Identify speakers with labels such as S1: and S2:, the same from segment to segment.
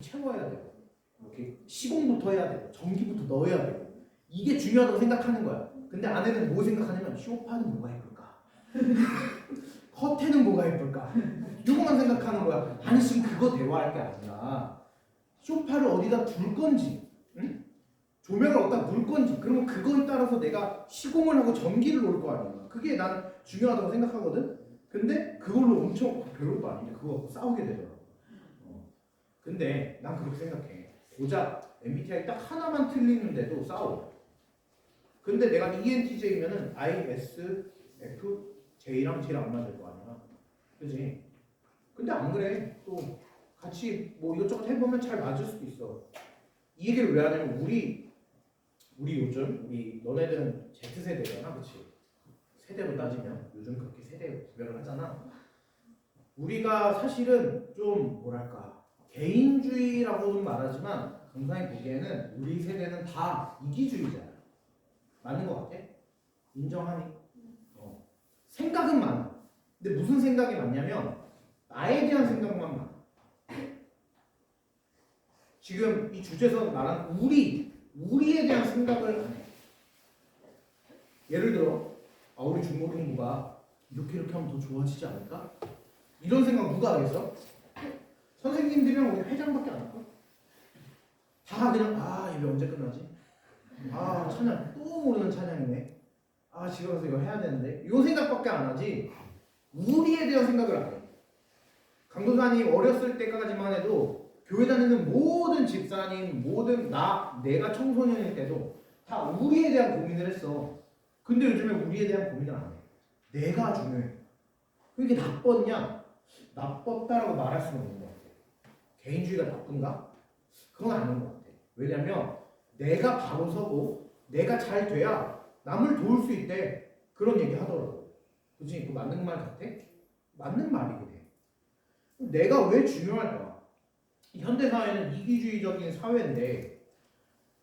S1: 채워야 되고 이렇게 시공부터 해야 되고 전기부터 넣어야 되고 이게 중요하다고 생각하는 거야. 근데 아내는 뭐 생각하냐면 쇼파는 뭐가 예쁠까? 커튼은 뭐가 예쁠까? 이거만 생각하는 거야. 아니 지금 그거 대화할 게 아니라 쇼파를 어디다 둘 건지 응? 조명을 어디다 놓을 건지 그러면 그거에 따라서 내가 시공을 하고 전기를 놓을 거 아니야. 그게 난 중요하다고 생각하거든. 근데 그걸로 엄청 별것도 아닌데 그거 갖고 싸우게 되더라고. 근데 난 그렇게 생각해. 고작 MBTI 딱 하나만 틀리는데도 싸워. 근데 내가 ENTJ면은 ISFJ랑 제일 안 맞을 거 아니야. 그지? 근데 안 그래. 또 같이 뭐 이것저것 해보면 잘 맞을 수도 있어. 이 얘기를 왜 하냐면 우리 요즘 너네들은 Z세대잖아, 그치? 세대로 따지면 요즘 그렇게 세대 구별을 하잖아. 우리가 사실은 좀 뭐랄까 개인주의라고는 말하지만 강사님 보기에는 우리 세대는 다 이기주의자야. 맞는 것 같아? 인정하니? 생각은 많아. 근데 무슨 생각이 많냐면 나에 대한 생각만 많아. 지금 이 주제에서 말한 우리에 대한 생각을 안 해. 예를 들어 우리 중고등부가 이렇게 하면 더 좋아지지 않을까? 이런 생각 누가 하겠어? 선생님들이랑 우리 회장밖에 안 할까? 다 그냥 이게 언제 끝나지? 찬양 또 모르는 찬양이네. 집에 가서 이거 해야 되는데 이 생각밖에 안 하지 우리에 대한 생각을 안 해. 강도사님 어렸을 때까지만 해도 교회 다니는 모든 집사님 내가 청소년일 때도 다 우리에 대한 고민을 했어. 근데 요즘에 우리에 대한 고민을 안 해. 내가 중요해. 그게 나빴냐? 나빴다라고 말할 수는 없는 것 같아. 개인주의가 나쁜가? 그건 아닌 것 같아. 왜냐면 내가 바로 서고 내가 잘 돼야 남을 도울 수 있대. 그런 얘기 하더라고. 그치? 그 맞는 말 같아? 맞는 말이긴 해. 내가 왜 중요할까? 현대사회는 이기주의적인 사회인데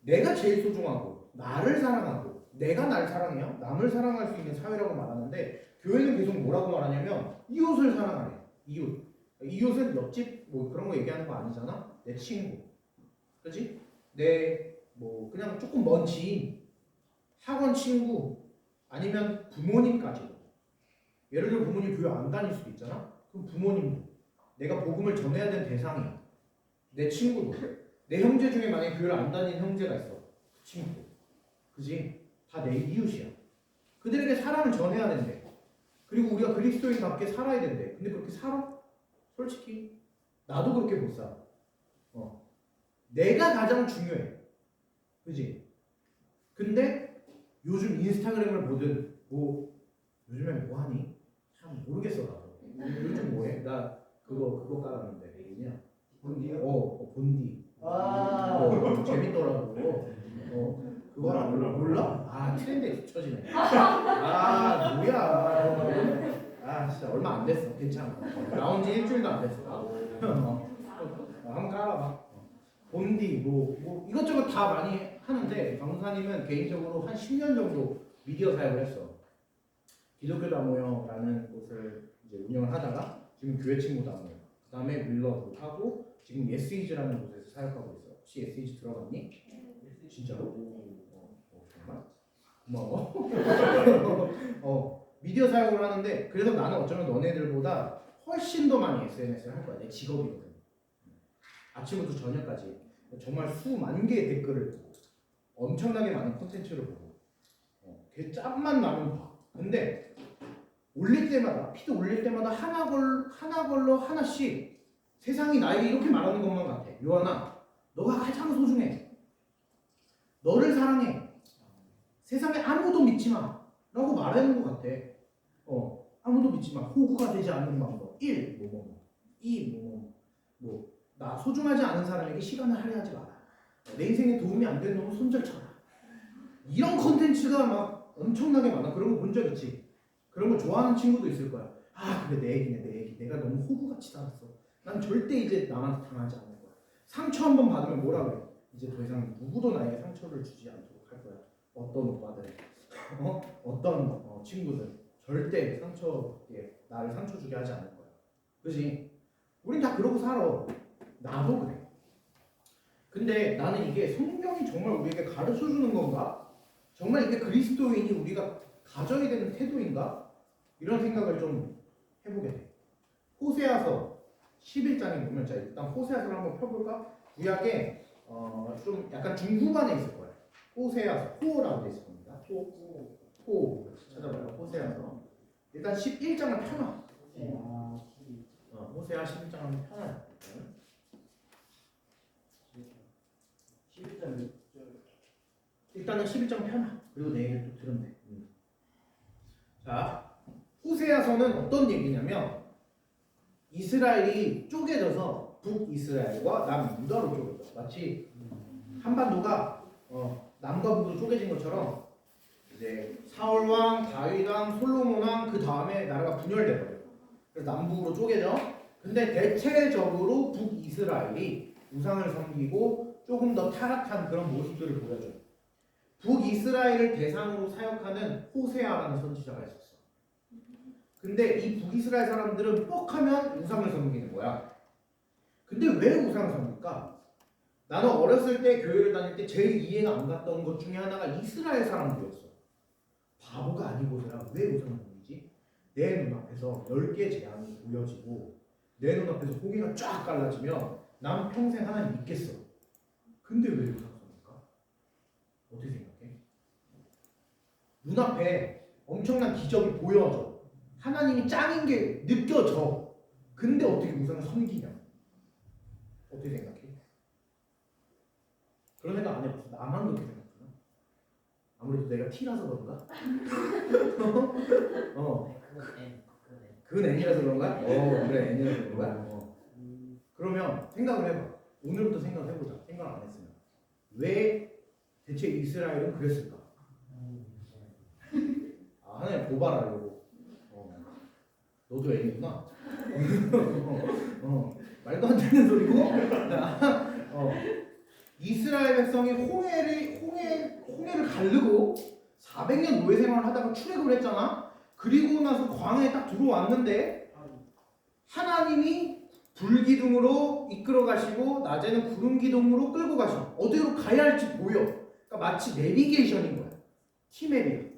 S1: 내가 제일 소중하고 나를 사랑하고 내가 날 사랑해야 남을 사랑할 수 있는 사회라고 말하는데 교회는 계속 뭐라고 말하냐면 이웃을 사랑하래. 이웃은 옆집 뭐 그런 거 얘기하는 거 아니잖아. 내 친구, 그렇지? 내 뭐 그냥 조금 먼 지인, 학원 친구, 아니면 부모님까지도. 예를 들어 부모님 교회 안 다닐 수도 있잖아. 그럼 부모님도 내가 복음을 전해야 되는 대상이야. 내 친구도, 내 형제 중에 만약에 교회를 안 다니는 형제가 있어. 그 친구, 그지? 다 내 이웃이야. 그들에게 사랑을 전해야 된대. 그리고 우리가 그리스도인답게 살아야 된대. 근데 그렇게 살아? 솔직히 나도 그렇게 못 살아. 내가 가장 중요해. 그지? 근데 요즘 인스타그램을 보든 요즘에 뭐 하니? 참 모르겠어 나도. 요즘 뭐해? 나 그거 깔았는데 뭐냐?
S2: 본디요?
S1: 본디. 재밌더라고. 그거랑 몰라? 트렌드에 뒤처지네. 뭐야? 진짜 얼마 안 됐어. 괜찮아. 나온 지 일주일도 안 됐어. 한번 깔아봐. 본디 이것저것 다 많이 하는데 강사님은 개인적으로 한 10년 정도 미디어 사역을 했어. 기독교 다모여라는 곳을 이제 운영을 하다가 지금 교회 친구 다모여, 그 다음에 밀러도 하고 지금 예스이즈라는 곳에서 사역하고 있어. 혹시 예스이즈 들어갔니? 진짜로? 정말? 고마워. 미디어 사역을 하는데 그래서 나는 어쩌면 너네들보다 훨씬 더 많이 SNS를 할 거야. 내 직업이거든. 아침부터 저녁까지 정말 수만 개의 댓글을 보고 엄청나게 많은 콘텐츠를 보고 걔 짬만 나면 봐. 근데 피드 올릴 때마다 하나 걸러 하나씩 세상이 나에게 이렇게 말하는 것만 같아. 요한아, 너가 가장 소중해. 너를 사랑해. 세상에 아무도 믿지 마. 라고 말하는 것 같아. 아무도 믿지 마. 호구가 되지 않는 방법. 1. 2. 나 소중하지 않은 사람에게 시간을 할애하지 마라. 내 인생에 도움이 안 되는 놈은 손절쳐라. 이런 컨텐츠가 막 엄청나게 많아. 그런 거 본 적 있지? 그런 거 좋아하는 친구도 있을 거야. 그래 내 얘기네 내 얘기. 내가 너무 호구같이 살았어. 난 절대 이제 남한테 당하지 않을 거야. 상처 한번 받으면 뭐라 그래? 이제 더 이상 누구도 나에게 상처를 주지 않도록 할 거야. 어떤 오빠들, 어떤 친구들 절대 나를 상처 주게 하지 않을 거야. 그지? 우린 다 그러고 살아. 나도 그래. 근데 나는 이게 성경이 정말 우리에게 가르쳐 주는 건가? 정말 이게 그리스도인이 우리가 가져야 되는 태도인가? 이런 생각을 좀 해보게 돼. 호세아서 11장에 보면, 자 일단 호세아서를 한번 펴볼까? 구약에 좀 약간 중후반에 있을 거예요. 호세아서, 호라고 돼 있을 겁니다. 호 찾아봐요. 호세아서. 일단 11장을 펴놔. 호세아 11장을 펴놔요.
S2: 11장
S1: 일단은 11장 펴놔. 그리고 내 얘기를 또 들으면 돼. 자, 호세아서는 어떤 얘기냐면 이스라엘이 쪼개져서 북이스라엘과 남유다로 쪼개져. 마치 한반도가 남과 북으로 쪼개진 것처럼 이제 사울 왕, 다윗 왕, 솔로몬 왕 그 다음에 나라가 분열돼 버려. 그래서 남북으로 쪼개져. 근데 대체적으로 북이스라엘이 우상을 섬기고 조금 더 타락한 그런 모습들을 보여줘요. 북이스라엘을 대상으로 사역하는 호세아라는 선지자가 있었어. 근데 이 북이스라엘 사람들은 뻑하면 우상을 섬기는 거야. 근데 왜 우상을 섬길까? 나는 어렸을 때 교회를 다닐 때 제일 이해가 안 갔던 것 중에 하나가 이스라엘 사람들이었어. 바보가 아니고서야 왜 우상을 섬기지? 내 눈앞에서 10개의 재앙이 보여지고 내 눈앞에서 고개가 쫙 갈라지면 난 평생 하나님 믿겠어. 근데 왜 우상을 섬길까? 어떻게 생각해? 눈앞에 엄청난 기적이 보여져. 하나님이 짱인 게 느껴져. 근데 어떻게 우상을 섬기냐? 어떻게 생각해? 그런 생각 안 해봤어. 나만 그렇게 생각하나? 아무래도 내가 T라서 그런가? 그건 N이라서 그런가? 그래 N이라서 그런가? 그러면 생각을 해봐. 오늘부터 생각해보자. 생각 안 했으면 왜 대체 이스라엘은 그랬을까? 하나님 고발하려고. 너도 N이구나. 말도 안 되는 소리고. 이스라엘 백성이 홍해를 가르고 400년 노예 생활을 하다가 출애굽을 했잖아. 그리고 나서 광야에 딱 들어왔는데 하나님이 불기둥으로 이끌어 가시고 낮에는 구름 기둥으로 끌고 가시고 어디로 가야 할지 보여. 그러니까 마치 내비게이션인 거야. 티맵이야.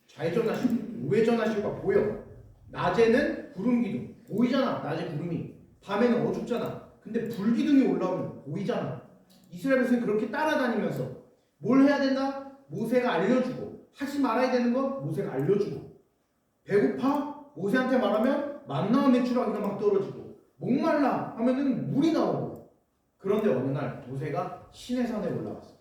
S1: 좌회전하시고 우회전하시고가 보여. 낮에는 구름 기둥 보이잖아. 낮에 구름이. 밤에는 어둡잖아. 근데 불기둥이 올라오면 보이잖아. 이스라엘 백성이 그렇게 따라다니면서 뭘 해야 된다? 모세가 알려주고 하지 말아야 되는 건 모세가 알려주고 배고파? 모세한테 말하면 만나와 메추라기가 막 떨어지고 목말라 하면은 물이 나오고 그런데 어느 날 모세가 시내산에 올라갔어.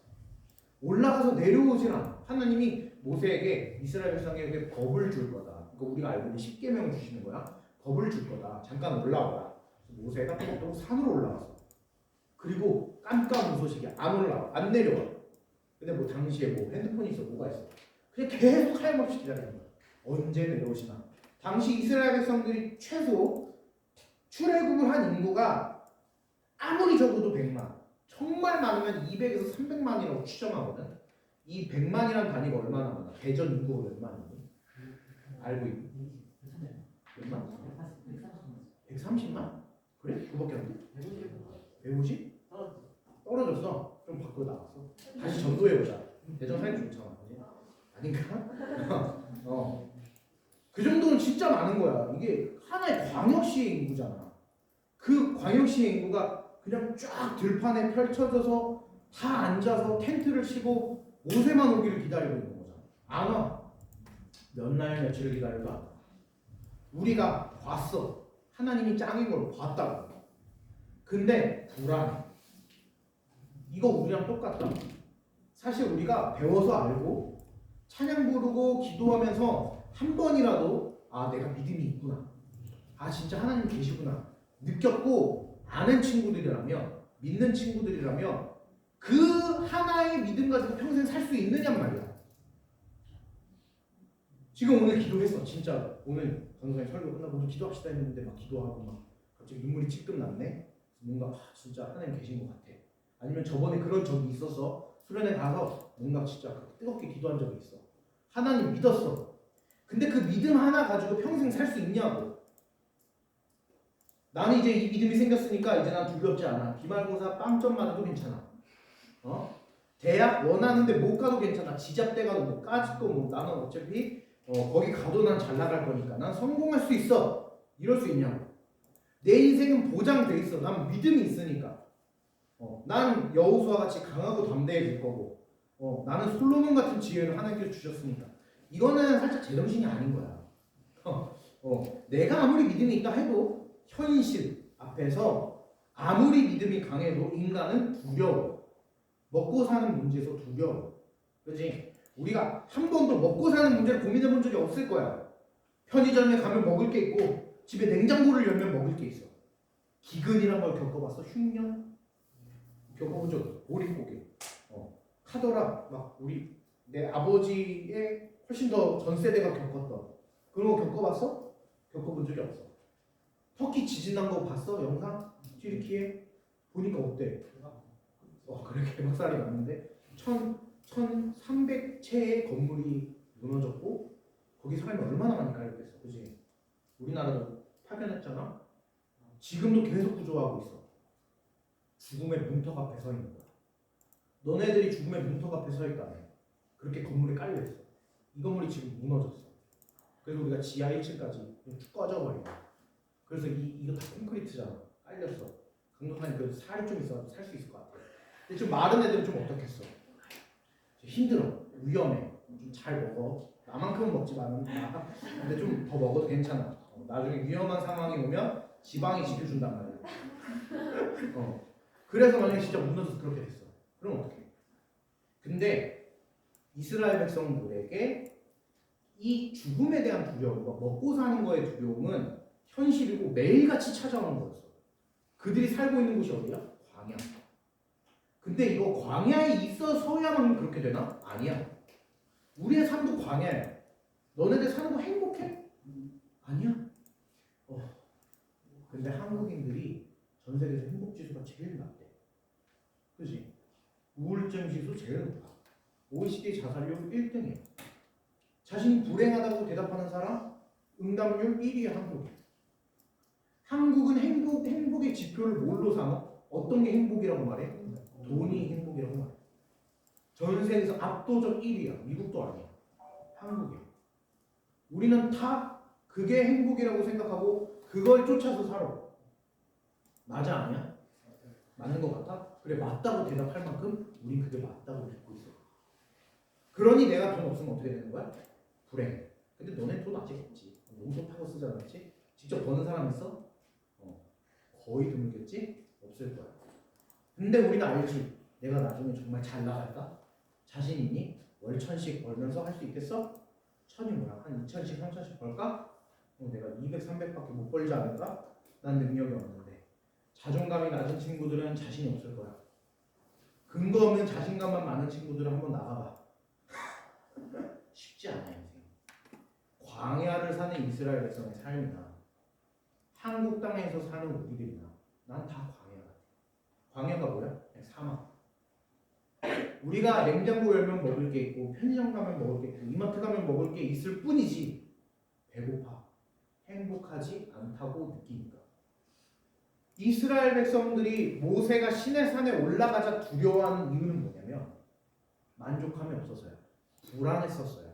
S1: 올라가서 내려오질 않아. 하나님이 모세에게 이스라엘 백성에게 법을 줄 거다. 그러니까 우리가 알고 있는 10계명을 주시는 거야. 법을 줄 거다. 잠깐 올라와라. 모세가 또 산으로 올라갔어. 그리고 깜깜무소식이야. 안 올라와. 안 내려와. 근데 뭐 당시에 뭐 핸드폰이 있어. 뭐가 있어. 그냥 계속 하염없이 기다리는 거야. 언제 내려오시나. 당시 이스라엘 백성들이 최소 출애굽을 한 인구가 아무리 적어도 100만. 정말 많으면 200에서 300만이라고 추정하거든. 이 100만이란 단위가 얼마나 많아? 대전 인구가 몇 만이니? 알고 있니? 몇 만? 130만? 그래? 그거밖에 안 돼? 150? 떨어졌어. 좀 밖으로 나갔어. 다시 전도해보자. 대전 사람이 좋잖아. 아닌가? 그 정도는 진짜 많은 거야. 이게 하나의 광역시의 인구잖아. 그 광역시의 인구가 그냥 쫙 들판에 펼쳐져서 다 앉아서 텐트를 치고 모세만 오기를 기다리고 있는 거잖아. 안 와. 몇 날 며칠을 기다려도 안 와. 우리가 봤어. 하나님이 짱인 걸 봤다고. 근데 불안해. 이거 우리랑 똑같다. 사실 우리가 배워서 알고 찬양 부르고 기도하면서 한 번이라도 내가 믿음이 있구나. 진짜 하나님 계시구나. 느꼈고 아는 친구들이라면 믿는 친구들이라면 그 하나의 믿음 가지고 평생 살 수 있느냔 말이야. 지금 오늘 기도했어. 진짜 오늘 강사님 설교 끝나고 오늘 기도합시다 했는데 막 기도하고 막 갑자기 눈물이 찔끔 났네. 뭔가 진짜 하나님 계신 것 같아. 아니면 저번에 그런 적이 있어서 수련회 가서 뭔가 진짜 뜨겁게 기도한 적이 있어. 하나님 믿었어. 근데 그 믿음 하나 가지고 평생 살 수 있냐고. 나는 이제 이 믿음이 생겼으니까 이제 난 두렵지 않아. 기말고사 빵점 맞아도 괜찮아. 대학 원하는데 못 가도 괜찮아. 지잡대 가도 뭐 까짓도 뭐 나는 어차피 거기 가도 난 잘 나갈 거니까 난 성공할 수 있어. 이럴 수 있냐고. 내 인생은 보장돼 있어. 난 믿음이 있으니까. 난 여호수아와 같이 강하고 담대해질 거고. 나는 솔로몬 같은 지혜를 하나님께서 주셨으니까. 이거는 살짝 제정신이 아닌 거야. 내가 아무리 믿음이 있다 해도 현실 앞에서 아무리 믿음이 강해도 인간은 두려워. 먹고 사는 문제에서 두려워. 그렇지? 우리가 한 번도 먹고 사는 문제를 고민해 본 적이 없을 거야. 편의점에 가면 먹을 게 있고 집에 냉장고를 열면 먹을 게 있어. 기근이란 걸 겪어봤어? 흉년? 겪어본 적 없어. 보릿고개. 카더라. 막 내 아버지의 훨씬 더 전 세대가 겪었던 그런 거 겪어봤어? 겪어본 적이 없어. 터키 지진 난 거 봤어? 영상? 튀르키예? 보니까 어때? 그래 개박살이 났는데 1300채의 건물이 무너졌고 거기 사람이 얼마나 많이 깔렸겠어. 그지? 우리나라도 파견했잖아. 지금도 계속 구조하고 있어. 죽음의 문턱 앞에 서 있는 거야. 너네들이 죽음의 문턱 앞에 서 있다며. 그렇게 건물이 깔려있어. 이 건물이 지금 무너졌어. 그래서 우리가 지하 1층까지 쭉 꺼져버린 거야. 그래서 이거 다 콘크리트잖아. 깔렸어. 강동산이 그래도 살이 좀 있어서 살 수 있을 것 같아. 근데 좀 마른 애들은 좀 어떻겠어? 힘들어. 위험해. 좀 잘 먹어. 나만큼은 먹지 마. 근데 좀 더 먹어도 괜찮아. 나중에 위험한 상황이 오면 지방이 지켜준단 말이야. 그래서 만약에 진짜 무너져서 그렇게 됐어. 그럼 어떡해? 근데 이스라엘 백성들에게 이 죽음에 대한 두려움과 먹고 사는 거의 두려움은 현실이고 매일같이 찾아오는 거였어. 그들이 살고 있는 곳이 어디야? 광야. 근데 이거 광야에 있어서야만 그렇게 되나? 아니야. 우리의 삶도 광야야. 너네들 사는 거 행복해? 아니야. 근데 한국인들이 전 세계에서 행복 지수가 제일 낮대. 그지? 우울증 지수 제일 높아. OECD 자살률 1등이야. 자신이 불행하다고 대답하는 사람 응답률 1위야 한국이야. 한국은 행복의 지표를 뭘로 삼어? 어떤 게 행복이라고 말해? 돈이 행복이라고 말해. 전 세계에서 압도적 1위야. 미국도 아니야. 한국이야. 우리는 다 그게 행복이라고 생각하고 그걸 쫓아서 살아. 맞아 아니야? 맞는 것 같아? 그래 맞다고 대답할 만큼 우린 그게 맞다고 믿고 있어. 그러니 내가 돈 없으면 어떻게 되는 거야? 불행해. 근데 너네 돈 아직 없지. 용돈 타고 쓰지 않았지? 직접 버는 사람 있어? 거의 드물겠지? 없을 거야. 근데 우리는 알지. 내가 나중에 정말 잘 나갈까? 자신 있니? 월 1000씩 벌면서 할 수 있겠어? 1000이 뭐야? 한 2000씩 3000씩 벌까? 내가 200, 300밖에 못 벌지 않을까? 난 능력이 없는데. 자존감이 낮은 친구들은 자신이 없을 거야. 근거 없는 자신감만 많은 친구들은 한번 나가봐. 쉽지 않아 인생. 광야를 사는 이스라엘 백성의 삶이나 한국 땅에서 사는 우리들이나 난 다 광야 같아. 광야가 뭐야? 그냥 사막. 우리가 냉장고 열면 먹을 게 있고 편의점 가면 먹을 게 있고 이마트 가면 먹을 게 있을 뿐이지 배고파. 행복하지 않다고 느끼니까. 이스라엘 백성들이 모세가 시내산에 올라가자 두려워하는 이유는 뭐냐면 만족함이 없어서야. 불안했었어요.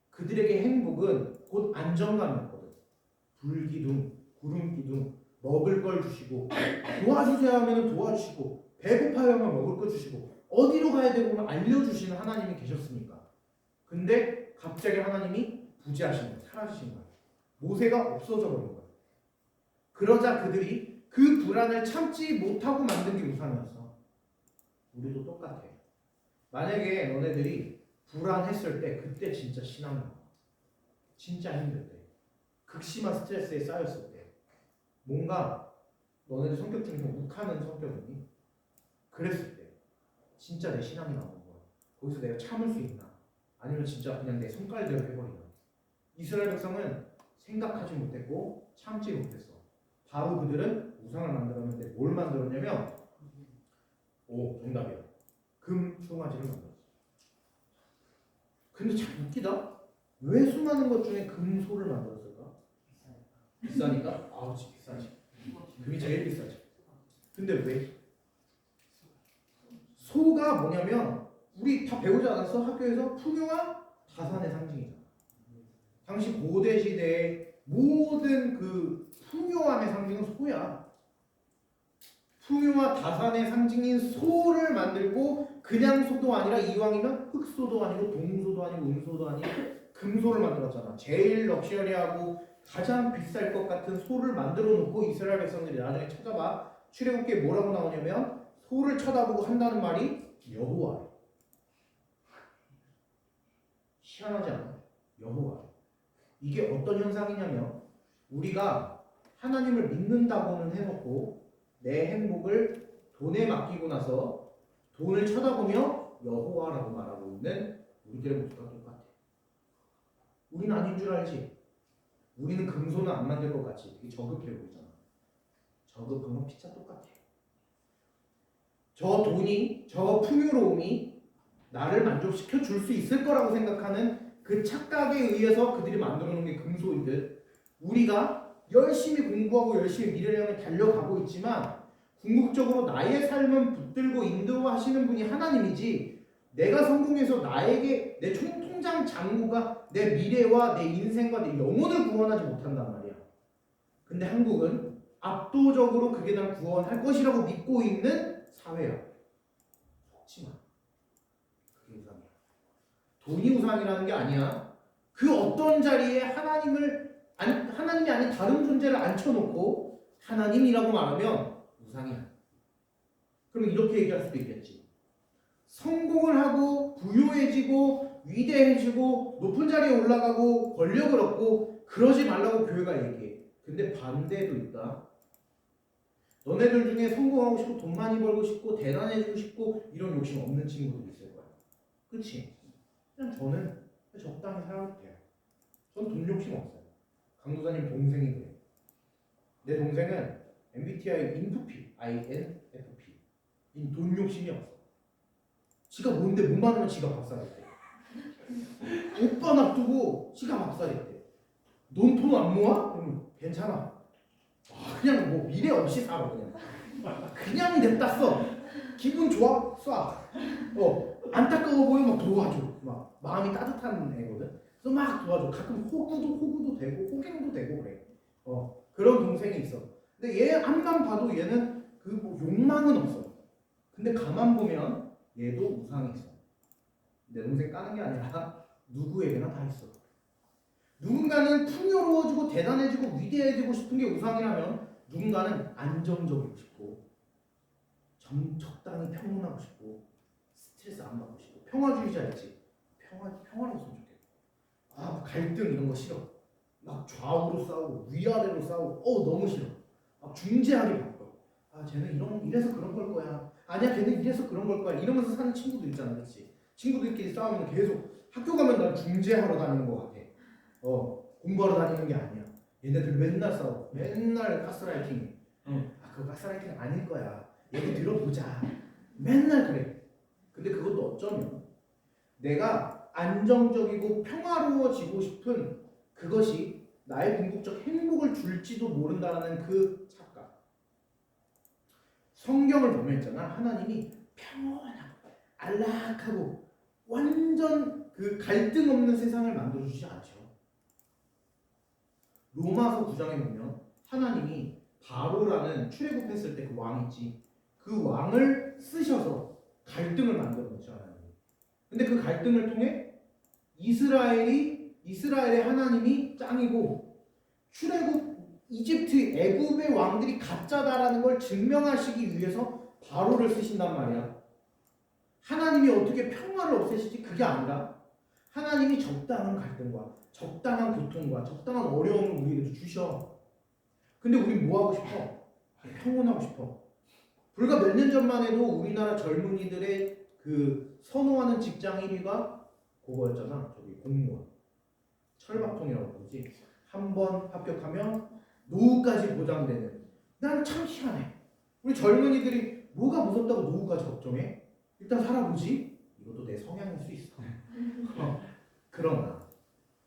S1: 그들에게 행복은 곧 안정감이었거든. 불기둥, 구름기둥, 먹을 걸 주시고 도와주세요 하면 도와주시고 배고파요 하면 먹을 거 주시고 어디로 가야 되고 알려주시는 하나님이 계셨으니까. 근데 갑자기 하나님이 부재하신 거예요. 사라지신 거예요. 모세가 없어져 버린 거예요. 그러자 그들이 그 불안을 참지 못하고 만든 게 우상이었어. 우리도 똑같아. 만약에 너네들이 불안했을 때 그때 진짜 신앙이 나와. 진짜 힘들 때. 극심한 스트레스에 쌓였을 때. 뭔가 너네들 성격 중에서 욱하는 성격이니? 그랬을 때 진짜 내 신앙이 나오는 거야. 거기서 내가 참을 수 있나? 아니면 진짜 그냥 내 손깔대로 해버리나? 이스라엘 백성은 생각하지 못했고 참지 못했어. 바로 그들은 우상을 만들었는데 뭘 만들었냐면 정답이야. 금 송아지를 만들었어. 근데 참 웃기다. 왜 수많은 것 중에 금소를 만들었을까? 비싸니까? 그치 비싸지. 금이 제일 비싸지. 근데 왜? 소 풍요가 뭐냐면 우리 다 배우지 않았어? 학교에서 풍요가 다산의 상징이잖아. 당시 고대 시대의 모든 그 풍요함의 상징은 소야. 풍요와 다산의 상징인 소를 만들고 그냥 소도 아니라 이왕이면 흑소도 아니고 동소도 아니고 은소도 아니고 금소를 만들었잖아. 제일 럭셔리하고 가장 비쌀 것 같은 소를 만들어 놓고 이스라엘 백성들이 나중에 찾아봐. 출애굽기에 뭐라고 나오냐면 소를 쳐다보고 한다는 말이 여호와. 희한하지 않아? 여호와. 이게 어떤 현상이냐면 우리가 하나님을 믿는다고는 해놓고 내 행복을 돈에 맡기고 나서 돈을 쳐다보며 여호와라고 말하고 있는 우리들의 모습과 똑같아. 우리는 아닌 줄 알지? 우리는 금손은 안 만들 것 같지? 되게 저급해 보이잖아. 저급한 건 피차 똑같아. 저 돈이, 저 풍요로움이 나를 만족시켜 줄 수 있을 거라고 생각하는 그 착각에 의해서 그들이 만들어 놓은 게 금소이듯 우리가 열심히 공부하고 열심히 미래를 향해 달려가고 있지만 궁극적으로 나의 삶은 붙들고 인도하시는 분이 하나님이지 내가 성공해서 나에게 내 통장 잔고가 내 미래와 내 인생과 내 영혼을 구원하지 못한단 말이야. 근데 한국은 압도적으로 그게 날 구원할 것이라고 믿고 있는 사회야. 속지 마. 그게 우상이야. 돈이 우상이라는 게 아니야. 그 어떤 자리에 하나님이 아닌 다른 존재를 앉혀놓고 하나님이라고 말하면 우상이야. 그럼 이렇게 얘기할 수도 있겠지. 성공을 하고 부유해지고 위대해지고 높은 자리에 올라가고 권력을 얻고 그러지 말라고 교회가 얘기해. 근데 반대도 있다. 너네들 중에 성공하고 싶고 돈 많이 벌고 싶고 대단해지고 싶고 이런 욕심 없는 친구들 있을 거야. 그치? 그냥 저는 적당히 살아도 돼요. 전 돈 욕심 없어요. 강도사님 동생이 그래. 내 동생은 MBTI INFP, INFP. 돈 욕심이 없어. 지가 뭔데 못 많으면 지가 박살냈대. 오빠 놔두고 지가 박살냈대. 넌 돈 안 모아? 그러면 괜찮아. 그냥 뭐 미래 없이 살아 그냥 냅다 써. 기분 좋아? 쏴. 안타까워 보여 막 도와줘. 막 마음이 따뜻한 애거든. 그래서 막 도와줘. 가끔 호구도 되고 호갱도 되고 그래. 그런 동생이 있어. 근데 얘 앞만 봐도 얘는 그 뭐 욕망은 없어. 근데 가만 보면 얘도 우상이 있어. 내 동생 까는 게 아니라 누구에게나 다 있어. 누군가는 풍요로워지고 대단해지고 위대해지고 싶은 게 우상이라면 누군가는 안정적이고 싶고 적당히 평온하고 싶고 스트레스 안 받고 싶고 평화주의자였지. 평화로웠으면 좋겠다. 갈등 이런 거 싫어. 막 좌우로 싸우고 위아래로 싸우고 너무 싫어. 막 중재하게 바꿔. 쟤는 이래서 그런 걸 거야. 아니야 걔는 이래서 그런 걸 거야. 이러면서 사는 친구들 있잖아. 그렇지? 친구들끼리 싸우면 계속 학교 가면 난 중재하러 다니는 것 같아. 공부하러 다니는 게 아니야. 얘네들 맨날 싸워. 맨날 가스라이팅. 그거 가스라이팅 아닐 거야. 얘기 들어보자. 맨날 그래. 근데 그것도 어쩌면 내가 안정적이고 평화로워지고 싶은 그것이 나의 궁극적 행복을 줄지도 모른다는 그 착각. 성경을 보면 있잖아. 하나님이 평온하고 안락하고 완전 그 갈등 없는 세상을 만들어주지 않죠. 로마서 9장에 보면 하나님이 바로라는 출애굽했을 때 그 왕 있지. 그 왕을 쓰셔서 갈등을 만들어 놓죠. 하나님이. 근데 그 갈등을 통해 이스라엘의 하나님이 짱이고 이집트 애굽의 왕들이 가짜다라는 걸 증명하시기 위해서 바로를 쓰신단 말이야. 하나님이 어떻게 평화를 없애실지 그게 아니라 하나님이 적당한 갈등과 적당한 고통과 적당한 어려움을 우리에게 주셔. 근데 우린 뭐 하고 싶어? 평온하고 싶어. 불과 몇 년 전만 해도 우리나라 젊은이들의 그 선호하는 직장 1위가 그거였잖아. 저기 공무원. 철밥통이라고 그러지. 한 번 합격하면 노후까지 보장되는. 난 참 희한해. 우리 젊은이들이 뭐가 무섭다고 노후까지 걱정해? 일단 살아보지. 이것도 내 성향일 수 있어. 그러나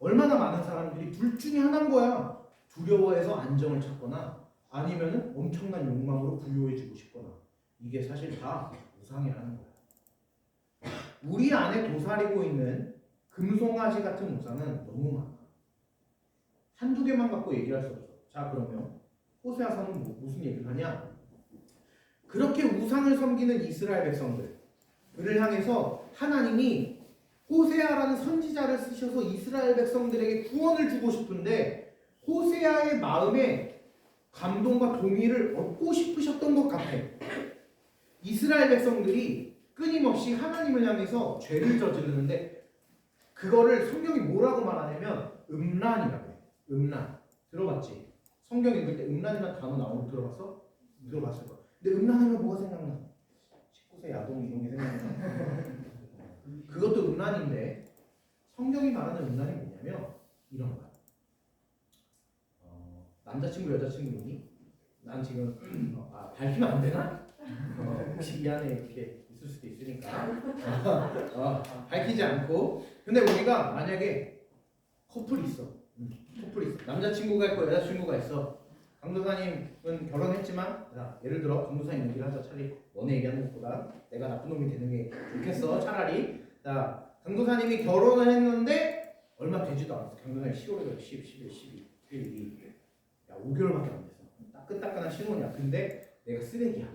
S1: 얼마나 많은 사람들이 둘 중에 하나인 거야. 두려워해서 안정을 찾거나 아니면은 엄청난 욕망으로 부유해지고 싶거나. 이게 사실 다 우상이라는 거야. 우리 안에 도사리고 있는 금송아지 같은 우상은 너무 많아. 한두 개만 갖고 얘기할 수 없어. 자, 그러면 호세아서는 무슨 얘기를 하냐? 그렇게 우상을 섬기는 이스라엘 백성들을 향해서 하나님이 호세아라는 선지자를 쓰셔서 이스라엘 백성들에게 구원을 주고 싶은데 호세아의 마음에 감동과 동의를 얻고 싶으셨던 것 같아. 이스라엘 백성들이 끊임없이 하나님을 향해서 죄를 저지르는데 그거를 성경이 뭐라고 말하냐면 음란이라고 해. 음란. 들어봤지? 성경 읽을 때 음란이라는 단어 나오는 거 들어봤어? 들어봤을 거야. 근데 음란하면 뭐가 생각나? 19세 야동 이런 게 생각나. 그것도 음란인데 성경이 말하는 음란이 뭐냐면 이런 거야. 남자친구 여자친구니? 난 지금 밝히면 안 되나? 혹시 이 안에 이렇게 있을 수도 있으니까 밝히지 않고. 근데 우리가 만약에 커플이 있어. 남자친구가 있고 여자친구가 있어. 강도사님은 결혼했지만 예를 들어 강도사님 얘기를 하자. 차라리 너네 얘기하는 것보다 내가 나쁜 놈이 되는 게 좋겠어. 차라리. 자, 강도사님이 결혼을 했는데 얼마 되지도 않았어. 강도사님 10월에 10, 11, 12, 1, 2 야 5개월밖에 안 됐어. 따끈따끈한 신혼이야. 근데 내가 쓰레기야.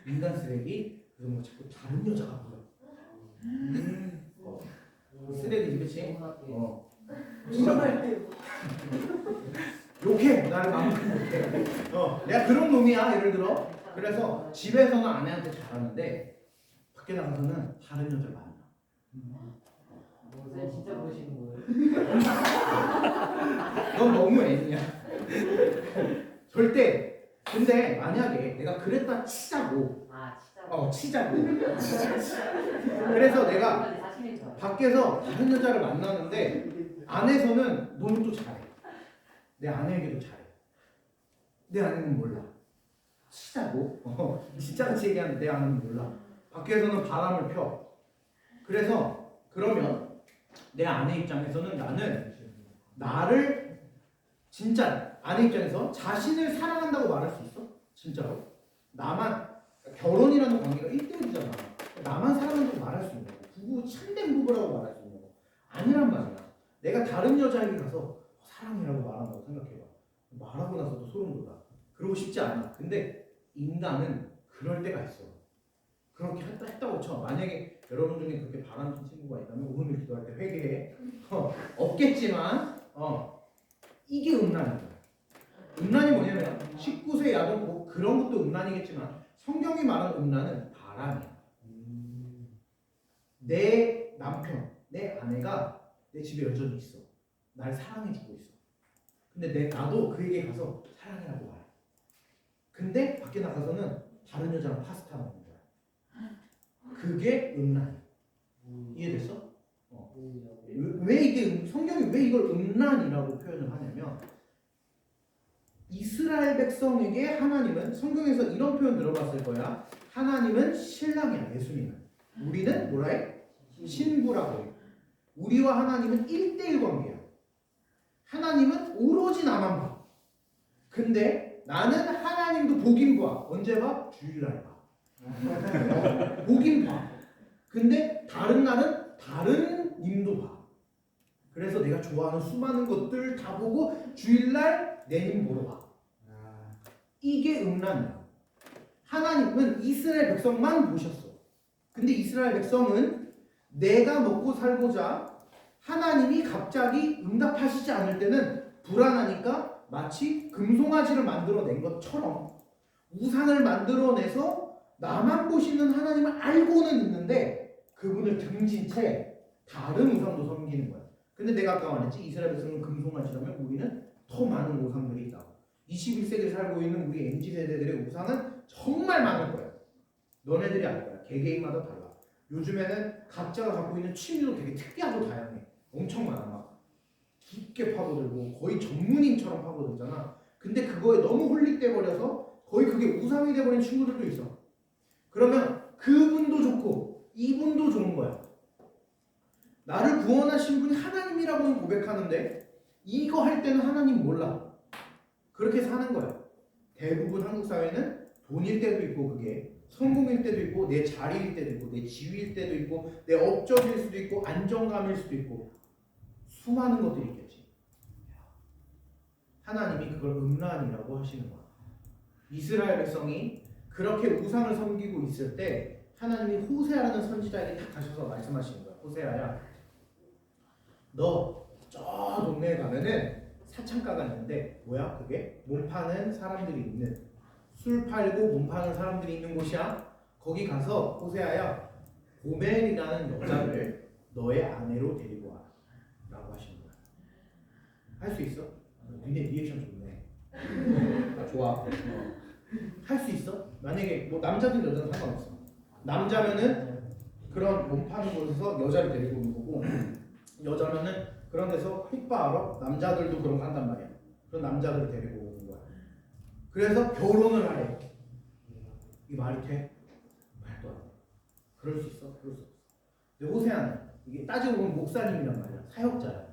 S1: 인간 쓰레기. 그래서 뭐 자꾸 다른 여자가 보여. 쓰레기지, 그치? 진짜 욕해. 나를 마음껏 욕해. 내가 그런 놈이야. 예를 들어. 그래서 집에서는 아내한테 잘하는데 밖에 나가서는 다른 여자를 만나.
S2: 진짜 보시는 거예요?
S1: 넌 너무 애냐. 절대. 근데 만약에 내가 그랬다 치자고. 치자고. 그래서 내가 밖에서 다른 여자를 만나는데 안에서는 너는 또 잘해. 내 아내에게도 잘해. 내 아내는 몰라. 치자고. 진짜같이 얘기하는데 내 아내는 몰라. 밖에서는 바람을 펴. 그래서 그러면 내 아내 입장에서는 나를 진짜 아내 입장에서 자신을 사랑한다고 말할 수 있어? 진짜로? 나만 결혼이라는 관계가 1대1이잖아. 나만 사랑한다고 말할 수 있냐고. 부부 참된 부부라고 말할 수 있냐고. 아니란 말이야. 내가 다른 여자에게 가서 사랑이라고 말한다고 생각해봐. 말하고 나서도 소름 돋아. 그러고 싶지 않아. 근데 인간은 그럴 때가 있어. 그렇게 했다고 쳐. 만약에 여러분 중에 그렇게 바람핀 친구가 있다면 오늘 기도할 때 회개해. 없겠지만 이게 음란이야. 음란이 뭐냐면 19세 야동 그런 것도 음란이겠지만 성경이 말하는 음란은 바람이야. 내 남편, 내 아내가 내 집에 여전히 있어. 날 사랑해주고 있어. 근데 나도 그에게 가서 사랑이라고 말해. 근데 밖에 나가서는 다른 여자랑 파스타 먹는 거야. 그게 음란이야. 이해됐어? 왜 이게 성경이 왜 이걸 음란이라고 표현을 하냐면 이스라엘 백성에게 하나님은 성경에서 이런 표현 들어봤을 거야. 하나님은 신랑이야. 예수님은. 우리는 뭐라 해? 신부라고 해. 우리와 하나님은 1대1 관계야. 하나님은 오로지 나만 봐. 근데 나는 하나님도 보긴 봐. 언제 봐? 주일날 봐. 보긴 봐. 근데 다른 날은 다른 님도 봐. 그래서 내가 좋아하는 수많은 것들 다 보고 주일날 내 님 보러 가. 이게 음란이야. 하나님은 이스라엘 백성만 보셨어. 근데 이스라엘 백성은 내가 먹고 살고자 하나님이 갑자기 응답하시지 않을 때는 불안하니까 마치 금송아지를 만들어낸 것처럼 우상을 만들어내서 나만 보시는 하나님을 알고는 있는데 그분을 등진 채 다른 우상도 섬기는 거야. 근데 내가 아까 말했지 이스라엘 백성은 금송아지라면 우리는 더 많은 우상들이 있다고. 21세기를 살고 있는 우리 MZ세대들의 우상은 정말 많을 거야. 너네들이 알 거야. 개개인마다 달라. 요즘에는 각자가 갖고 있는 취미도 되게 특이하고 다양해. 엄청 많아. 막 깊게 파고들고 거의 전문인처럼 파고들잖아. 근데 그거에 너무 홀릭돼 버려서 거의 그게 우상이 돼버린 친구들도 있어. 그러면 그분도 좋고 이분도 좋은 거야. 나를 구원하신 분이 하나님이라고는 고백하는데 이거 할 때는 하나님 몰라. 그렇게 사는 거야. 대부분 한국 사회는 돈일 때도 있고 그게 성공일 때도 있고 내 자리일 때도 있고 내 지위일 때도 있고 내 업적일 수도 있고 안정감일 수도 있고 수많은 것들이 있겠지. 하나님이 그걸 음란이라고 하시는 거야. 이스라엘 백성이 그렇게 우상을 섬기고 있을 때 하나님이 호세아라는 선지자에게 딱 가셔서 말씀하시는 거야. 호세아야, 너 저 동네에 가면은 사창가가 있는데 뭐야 그게? 몸 파는 사람들이 있는, 술 팔고 몸 파는 사람들이 있는 곳이야. 거기 가서 호세아야, 고멜이라는 여자를 너의 아내로 데리고 와라 라고 하시는 거야. 할 수 있어? 니네 리액션 좋네. 좋아. 할 수 있어? 만약에 뭐 남자든 여자든 상관없어. 남자면은 그런 몸 파는 곳에서 여자를 데리고 오는 거고, 여자면은 그런 데서 휘바하러 남자들도 그런 거 한단 말이야. 그런 남자들을 데리고 오는 거야. 그래서 결혼을 하래. 이 말이 돼? 말도 안 돼. 그럴 수 있어? 그럴 수 없어. 근데 호세아는 이게 따지고 보면 목사님이란 말이야. 사역자야.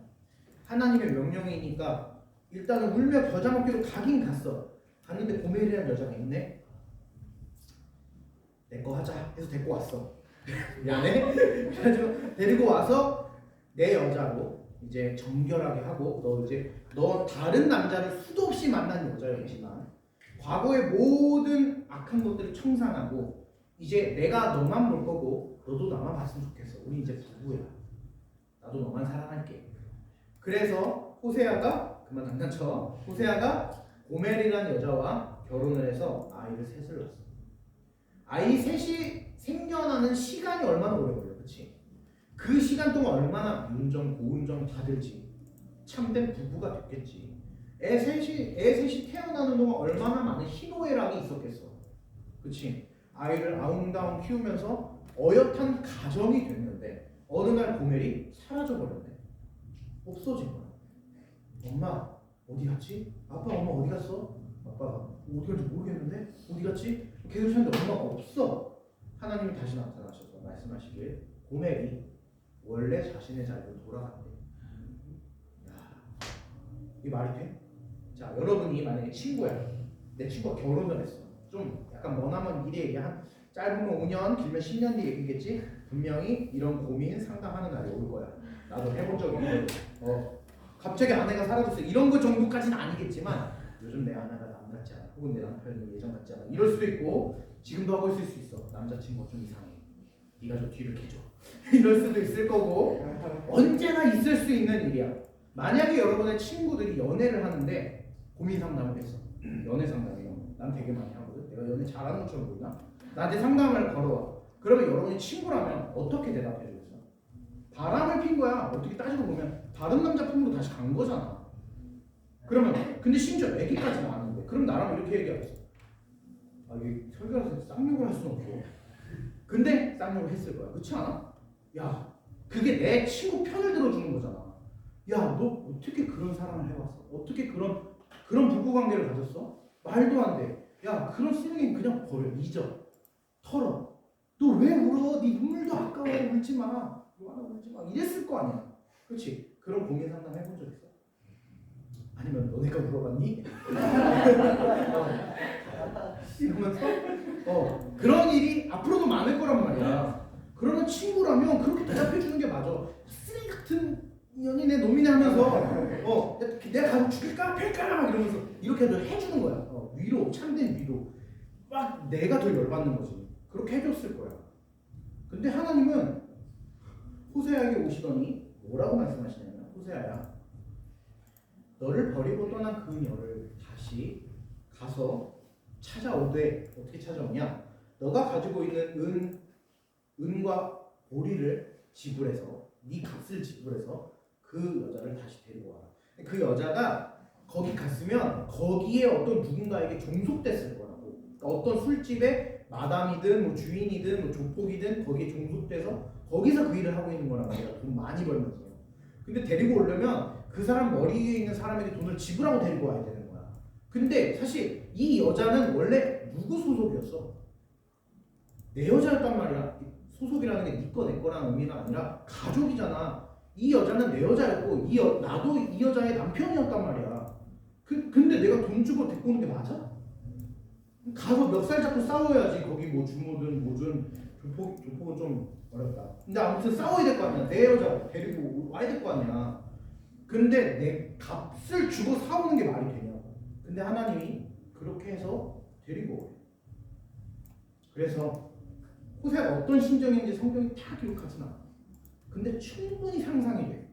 S1: 하나님의 명령이니까 일단은 울며 겨자 먹기로 가긴 갔어. 갔는데 고멜이라는 여자가 있네. 내 거 하자 해서 데리고 왔어. 미안해. 그래가지고 데리고 와서 내 여자로 이제 정결하게 하고, 너 다른 남자를 수도 없이 만난 여자였지만 과거의 모든 악한 것들을 청산하고 이제 내가 너만 볼 거고 너도 나만 봤으면 좋겠어. 우리 이제 부부야. 나도 너만 사랑할게. 그래서 호세아가, 그만 장난쳐. 호세아가 고멜이라는 여자와 결혼을 해서 아이를 셋을 낳았어. 아이 셋이 생겨나는 시간이 얼마나 오래 걸려, 그렇지? 그 시간 동안 얼마나 윤정, 고운정 다 들지. 참된 부부가 됐겠지. 애 셋이 태어나는 동안 얼마나 많은 희노애락이 있었겠어, 그렇지? 아이를 아웅다웅 키우면서 어엿한 가정이 됐는데 어느 날 고멜이 사라져 버렸네. 없어진 거야. 엄마 어디 갔지? 아빠 엄마 어디 갔어? 아빠가 어디 갔는지 모르겠는데 어디 갔지? 계속 찾는데 엄마가 없어. 하나님이 다시 나타나셔서 말씀하시길, 고멜이 원래 자신의 자리로 돌아간대. 이 말이 돼? 자, 여러분이 만약에 친구야. 내 친구가 결혼을 했어. 좀 약간 머나먼 미래 얘기, 한 짧으면 5년, 길면 10년 뒤 얘기겠지? 분명히 이런 고민 상담하는 날이 올 거야. 나도 해본 적이 있거든. 갑자기 아내가 사라졌어. 이런 거 정도까지는 아니겠지만 요즘 내 아내가 남 같지 않아. 혹은 내 남편이 예전 같지 않아. 이럴 수도 있고, 지금도 하고 있을 수 있어. 남자친구가 좀 이상해. 네가 저 뒤를 캐줘. 이럴 수도 있을 거고, 언제나 있을 수 있는 일이야. 만약에 여러분의 친구들이 연애를 하는데 고민 상담을 했어. 연애 상담 이런 거. 난 되게 많이 하거든. 내가 연애 잘하는 것처럼 보이나? 나한테 상담을 걸어와. 그러면 여러분이 친구라면 어떻게 대답해 주겠어? 바람을 핀 거야. 어떻게 따지고 보면 다른 남자 품으로 다시 간 거잖아. 그러면 근데 심지어 애기까지 나왔는데, 그럼 나랑 이렇게 얘기하겠어. 아, 이게 설교라서 쌍욕을 할 수는 없고. 근데 쌍욕을 했을 거야. 그렇지 않아? 야, 그게 내 친구 편을 들어주는 거잖아. 야, 너 어떻게 그런 사랑을 해왔어? 어떻게 그런 부부관계를 가졌어? 말도 안 돼. 야, 그런 쓰레기는 그냥 버려. 잊어. 털어. 너 왜 울어? 네 눈물도 아까워. 울지 마. 울지 마. 이랬을 거 아니야. 그렇지? 그런 고민 상담 해본 적 있어? 아니면 너네가 물어봤니? 이러면서 그런 일이 앞으로도 많을 거란 말이야. 그러면 친구라면 그렇게 대답해 주는 게 맞아. 쓰레기 같은 연인의 노민네 하면서 내가 가서 죽일까? 팰까? 막 이러면서 이렇게 해주는 거야. 위로, 참된 위로. 막 내가 더 열받는 거지. 그렇게 해줬을 거야. 근데 하나님은 호세아에게 오시더니 뭐라고 말씀하시냐면, 호세아야, 너를 버리고 떠난 그녀를 다시 가서 찾아오되, 어떻게 찾아오냐? 너가 가지고 있는 은과 보리를 지불해서, 네 값을 지불해서 그 여자를 다시 데리고 와라. 그 여자가 거기 갔으면 거기에 어떤 누군가에게 종속됐을 거라고. 그러니까 어떤 술집에 마담이든 뭐 주인이든 뭐 조폭이든 거기에 종속돼서 거기서 그 일을 하고 있는 거란 말이야. 돈 많이 벌면서. 근데 데리고 오려면 그 사람 머리 위에 있는 사람에게 돈을 지불하고 데리고 와야 되는 거야. 근데 사실 이 여자는 원래 누구 소속이었어? 내 여자였단 말이야. 소속이라는 게 네 거 내 거라는 의미는 아니라 가족이잖아. 이 여자는 내 여자였고 나도 이 여자의 남편이었단 말이야. 근데 내가 돈 주고 데리고 오는 게 맞아? 가서 멱살 잡고 싸워야지. 거기 뭐 주모든 뭐든 조폭은 좀 어렵다. 근데 아무튼 싸워야 될 거 아니야. 내 여자 데리고 와야 될 거 아니야. 근데 내 값을 주고 사오는 게 말이 되냐고. 근데 하나님이 그렇게 해서 데리고 오래. 그래서 호세아가 어떤 심정인지 성경이 다 기록하진 않아. 근데 충분히 상상이 돼.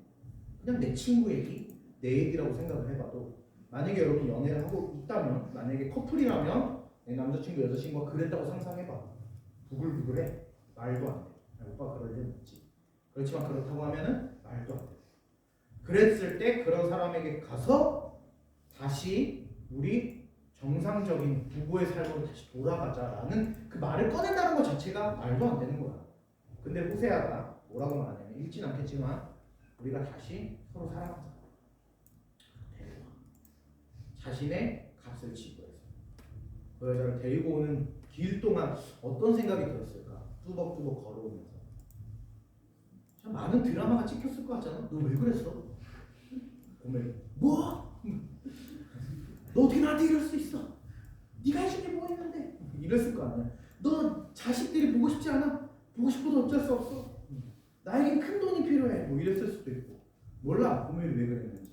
S1: 그냥 내 친구 얘기, 내 얘기라고 생각을 해봐도, 만약에 여러분 연애를 하고 있다면, 만약에 커플이라면 내 남자친구 여자친구가 그랬다고 상상해봐. 부글부글해. 말도 안 돼. 오빠 그럴 일 없지. 그렇지만 그렇다고 하면은 말도 안 돼. 그랬을 때 그런 사람에게 가서 다시 우리 정상적인 부부의 삶으로 다시 돌아가자라는 그 말을 꺼낸다는 것 자체가 말도 안 되는 거야. 근데 호세아가 뭐라고 말하냐면, 읽진 않겠지만 우리가 다시 서로 사랑하자. 데려와. 자신의 값을 지불해서 그 여자를 데리고 오는 길 동안 어떤 생각이 들었을까? 뚜벅뚜벅 걸어오면서 참 많은 드라마가 찍혔을 것 같잖아. 너 왜 그랬어? 보면 뭐? 너 어떻게 나한테 이럴 수 있어? 네가 해준 게 뭐 있는데? 이랬을 거 아니야. 너 자식들이 보고 싶지 않아? 보고 싶어도 어쩔 수 없어. 나에겐 큰 돈이 필요해. 뭐 이랬을 수도 있고. 몰라. 보면 왜 그랬는지.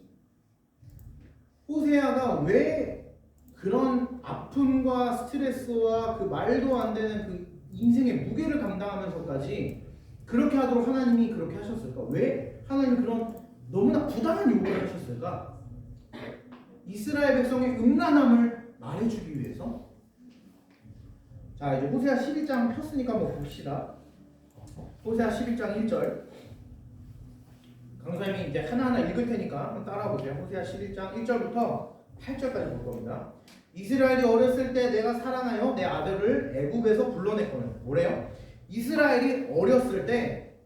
S1: 호세아가 왜 그런 아픔과 스트레스와 그 말도 안 되는 그 인생의 무게를 감당하면서까지 그렇게 하도록 하나님이 그렇게 하셨을까? 왜 하나님이 그런 너무나 부당한 요구를 하셨을까? 이스라엘 백성의 음란함을 말해주기 위해서. 자, 이제 호세아 11장 폈으니까 한번 봅시다. 호세아 11장 1절. 강사님이 이제 하나하나 읽을 테니까 한번 따라와 보세요. 호세아 11장 1절부터 8절까지 볼 겁니다. 이스라엘이 어렸을 때 내가 사랑하여 내 아들을 애굽에서 불러냈거든. 뭐래요? 이스라엘이 어렸을 때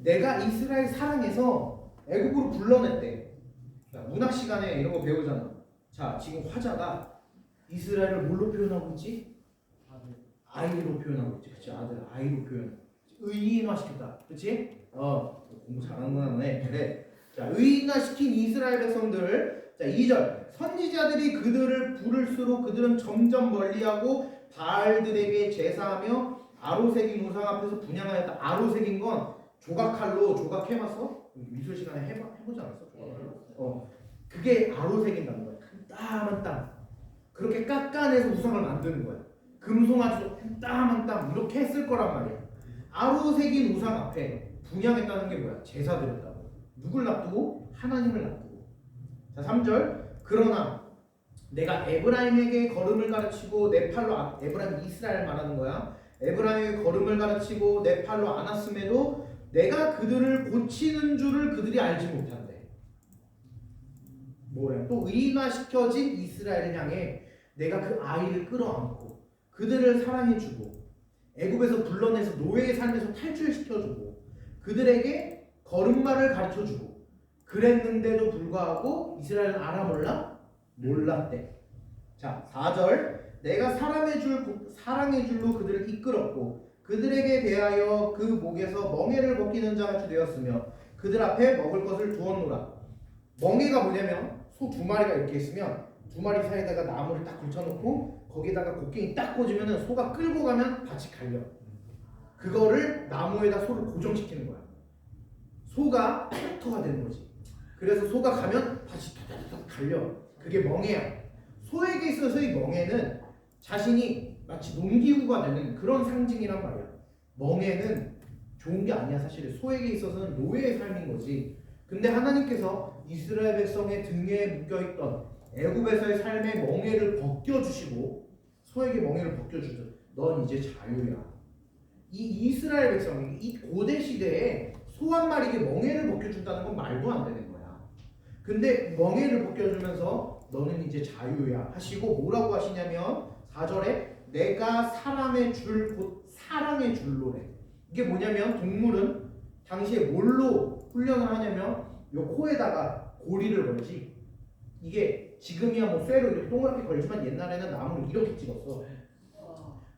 S1: 내가 이스라엘 사랑해서 애굽으로 불러냈대. 문학 시간에 이런 거 배우잖아. 자, 지금 화자가 이스라엘을 뭘로 표현하고 있지? 아이로 표현하고 있지. 그치? 아들 아이로 표현. 의인화시켰다. 그치? 공부 잘하는구나 너네. 그래. 자, 의인화시킨 이스라엘 백성들. 자, 2절. 선지자들이 그들을 부를수록 그들은 점점 멀리하고 바알들에게 제사하며 아로새긴 우상 앞에서 분향하였다. 아로새긴 건 조각칼로 조각해봤어? 미술 시간에 해보지 않았어? 조각칼로? 그게 아로새긴다는 거야. 땀 한 땀. 그렇게 깎아내서 우상을 만드는 거야. 금송아지도 한 땀 한 땀 이렇게 했을 거란 말이야. 아로새긴 우상 앞에 분향했다는 게 뭐야? 제사 드렸다고. 누굴 놔두고? 하나님을 놔두고. 자, 3절. 그러나 내가 에브라임에게 걸음을 가르치고 내 팔로 에브라임 이스라엘 말하는 거야. 에브라임에게 걸음을 가르치고 내 팔로 안았음에도 내가 그들을 고치는 줄을 그들이 알지 못한대. 뭐래? 또 의인화시켜진 이스라엘을 향해 내가 그 아이를 끌어안고 그들을 사랑해주고 애굽에서 불러내서 노예의 삶에서 탈출시켜주고 그들에게 걸음마를 가르쳐주고 그랬는데도 불구하고 이스라엘은 알아 몰라? 몰랐대. 자, 4절. 내가 사랑의 줄로 그들을 이끌었고 그들에게 대하여 그 목에서 멍에를 벗기는 자같이 되었으며 그들 앞에 먹을 것을 두었노라. 멍에가 뭐냐면 소 두 마리가 이렇게 있으면 두 마리 사이에다가 나무를 딱 걸쳐놓고 거기다가 곡괭이 딱 꽂으면 소가 끌고 가면 밭이 갈려. 그거를 나무에다 소를 고정시키는 거야. 소가 트랙터가 되는 거지. 그래서 소가 가면 밭이 탁탁탁 갈려. 그게 멍에야. 소에게 있어서 이 멍에는 자신이 마치 농기구가 되는 그런 상징이란 말이야. 멍에는 좋은 게 아니야. 사실 소에게 있어서는 노예의 삶인 거지. 근데 하나님께서 이스라엘 백성의 등에 묶여있던 애굽에서의 삶의 멍에를 벗겨주시고 소에게 멍에를 벗겨주죠. 넌 이제 자유야. 이 이스라엘 백성이 이 고대 시대에 소 한 마리에게 멍에를 벗겨준다는 건 말도 안 되는 거야. 근데 멍에를 벗겨주면서 너는 이제 자유야 하시고 뭐라고 하시냐면 4절에 내가 사람의 줄 곧 사랑의 줄로래. 이게 뭐냐면 동물은 당시에 뭘로 훈련을 하냐면 요 코에다가 고리를 걸지. 이게 지금이야 뭐 쇠로 이렇게 동그랗게 걸지만 옛날에는 나무를 이렇게 찍었어.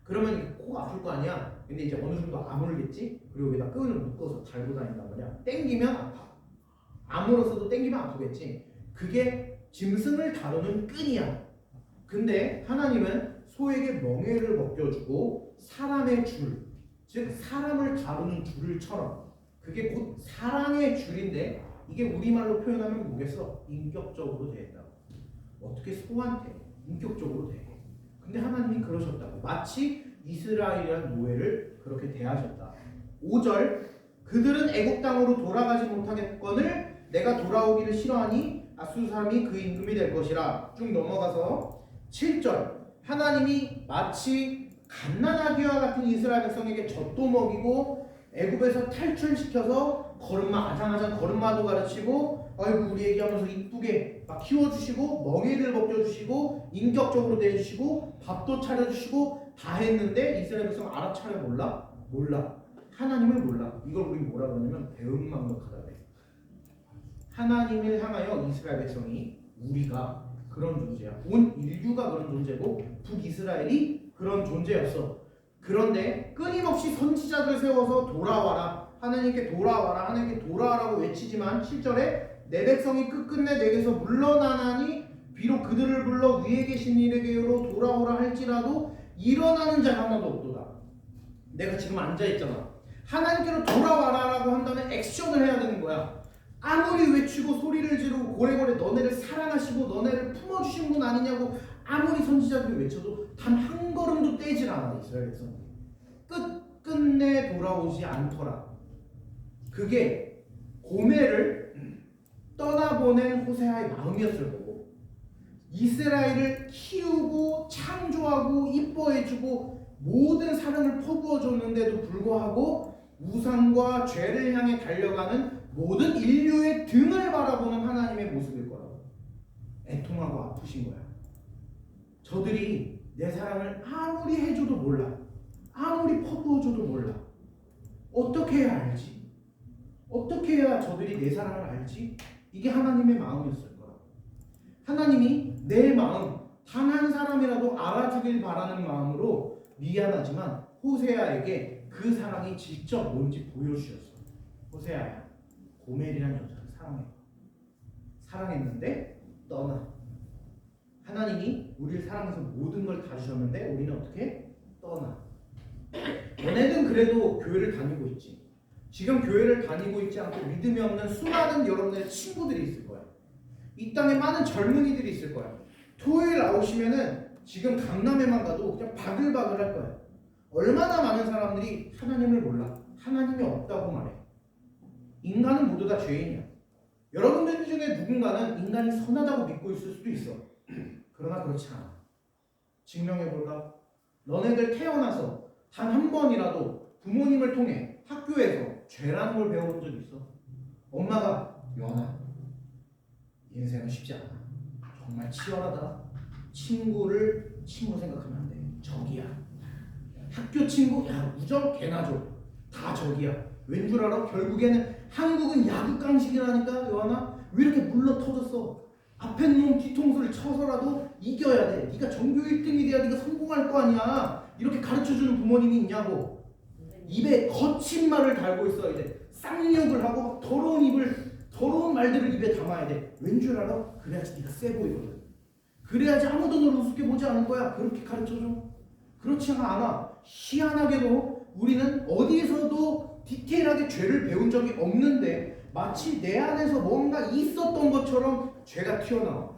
S1: 그러면 코가 아플 거 아니야. 근데 이제 어느 정도 아물겠지. 그리고 여기다 끈을 묶어서 달고 다닌단 말이야. 땡기면 아파. 암으로서도 땡기면 아프겠지. 그게 짐승을 다루는 끈이야. 근데 하나님은 소에게 멍에를 벗겨주고 사람의 줄, 즉 사람을 다루는 줄을처럼 그게 곧 사랑의 줄인데 이게 우리말로 표현하면 뭐겠어? 인격적으로 대했다고. 어떻게 소한테 인격적으로 대해. 근데 하나님이 그러셨다고. 마치 이스라엘이란 노예를 그렇게 대하셨다. 5절 그들은 애굽 땅으로 돌아가지 못하겠거늘 내가 돌아오기를 싫어하니 앗수 사람이 그 임금이 될 것이라. 쭉 넘어가서 7절 하나님이 마치 갓난아기와 같은 이스라엘 백성에게 젖도 먹이고 애굽에서 탈출시켜서 걸음마 아장아장 걸음마도 가르치고 아이고 우리 애기 하면서 이쁘게 막 키워주시고 멍에를 벗겨주시고 인격적으로 대해주시고 밥도 차려주시고 다 했는데 이스라엘 백성 알아차려 몰라? 몰라. 하나님을 몰라. 이걸 우리 뭐라 그러냐면 배은망덕하다 그래. 하나님을 향하여 이스라엘 백성이 우리가 그런 존재야. 온 인류가 그런 존재고 북이스라엘이 그런 존재였어. 그런데 끊임없이 선지자들을 세워서 돌아와라. 하나님께 돌아와라. 하나님께 돌아와라고 외치지만 7절에 내 백성이 끝끝내 내게서 물러나나니 비록 그들을 불러 위에 계신 이에게로 돌아오라 할지라도 일어나는 자가 하나도 없도다. 내가 지금 앉아있잖아. 하나님께로 돌아와라라고 한다면 액션을 해야 되는 거야. 아무리 외치고 소리를 지르고 고래고래 너네를 사랑하시고 너네를 품어주신 분 아니냐고 아무리 선지자들이 외쳐도 단 한 걸음도 떼질 않아. 이스라엘 백성 끝끝내 돌아오지 않더라. 그게 고멜을 떠나보낸 호세아의 마음이었을 거고 이스라엘을 키우고 창조하고 이뻐해주고 모든 사랑을 퍼부어줬는데도 불구하고 우상과 죄를 향해 달려가는 모든 인류의 등을 바라보는 하나님의 모습일 거라고. 애통하고 아프신 거야. 저들이 내 사랑을 아무리 해줘도 몰라. 아무리 퍼부어줘도 몰라. 어떻게 해야 알지? 어떻게 해야 저들이 내 사랑을 알지? 이게 하나님의 마음이었을 거라고. 하나님이 내 마음 단 한 사람이라도 알아주길 바라는 마음으로 미안하지만 호세아에게 그 사랑이 직접 뭔지 보여주셨어. 호세아야, 고멜이라는 여자를 사랑해. 사랑했는데 떠나. 하나님이 우리를 사랑해서 모든 걸 다 주셨는데 우리는 어떻게? 떠나. 너네는 그래도 교회를 다니고 있지. 지금 교회를 다니고 있지 않고 믿음이 없는 수많은 여러분의 친구들이 있을 거야. 이 땅에 많은 젊은이들이 있을 거야. 토요일 나오시면은 지금 강남에만 가도 그냥 바글바글 할 거야. 얼마나 많은 사람들이 하나님을 몰라. 하나님이 없다고 말해. 인간은 모두 다 죄인이야. 여러분들 중에 누군가는 인간이 선하다고 믿고 있을 수도 있어. 그러나 그렇지 않아. 증명해볼까? 너네들 태어나서 단 한 번이라도 부모님을 통해 학교에서 죄라는 걸 배워본 적 있어? 엄마가 요한아, 인생은 쉽지 않아. 정말 치열하다. 친구를 친구 생각하면 안 돼. 적이야. 학교 친구, 야 우정 개나 줘. 다 적이야. 왠 줄 알아? 결국에는 한국은 야구깡식이라니까. 요한아 왜 이렇게 물러 터졌어? 앞에 놈 뒤통수를 쳐서라도 이겨야 돼. 네가 전교 1등이 돼야 네가 성공할 거 아니야. 이렇게 가르쳐주는 부모님이 있냐고. 입에 거친 말을 달고 있어야 돼. 쌍욕을 하고 더러운 더러운 말들을 입에 담아야 돼. 왠 줄 알아? 그래야지 네가 세 보이거든. 그래야지 아무도 너를 우습게 보지 않을 거야. 그렇게 가르쳐줘. 그렇지 않아. 희한하게도 우리는 어디에서도 디테일하게 죄를 배운 적이 없는데 마치 내 안에서 뭔가 있었던 것처럼 죄가 튀어나와.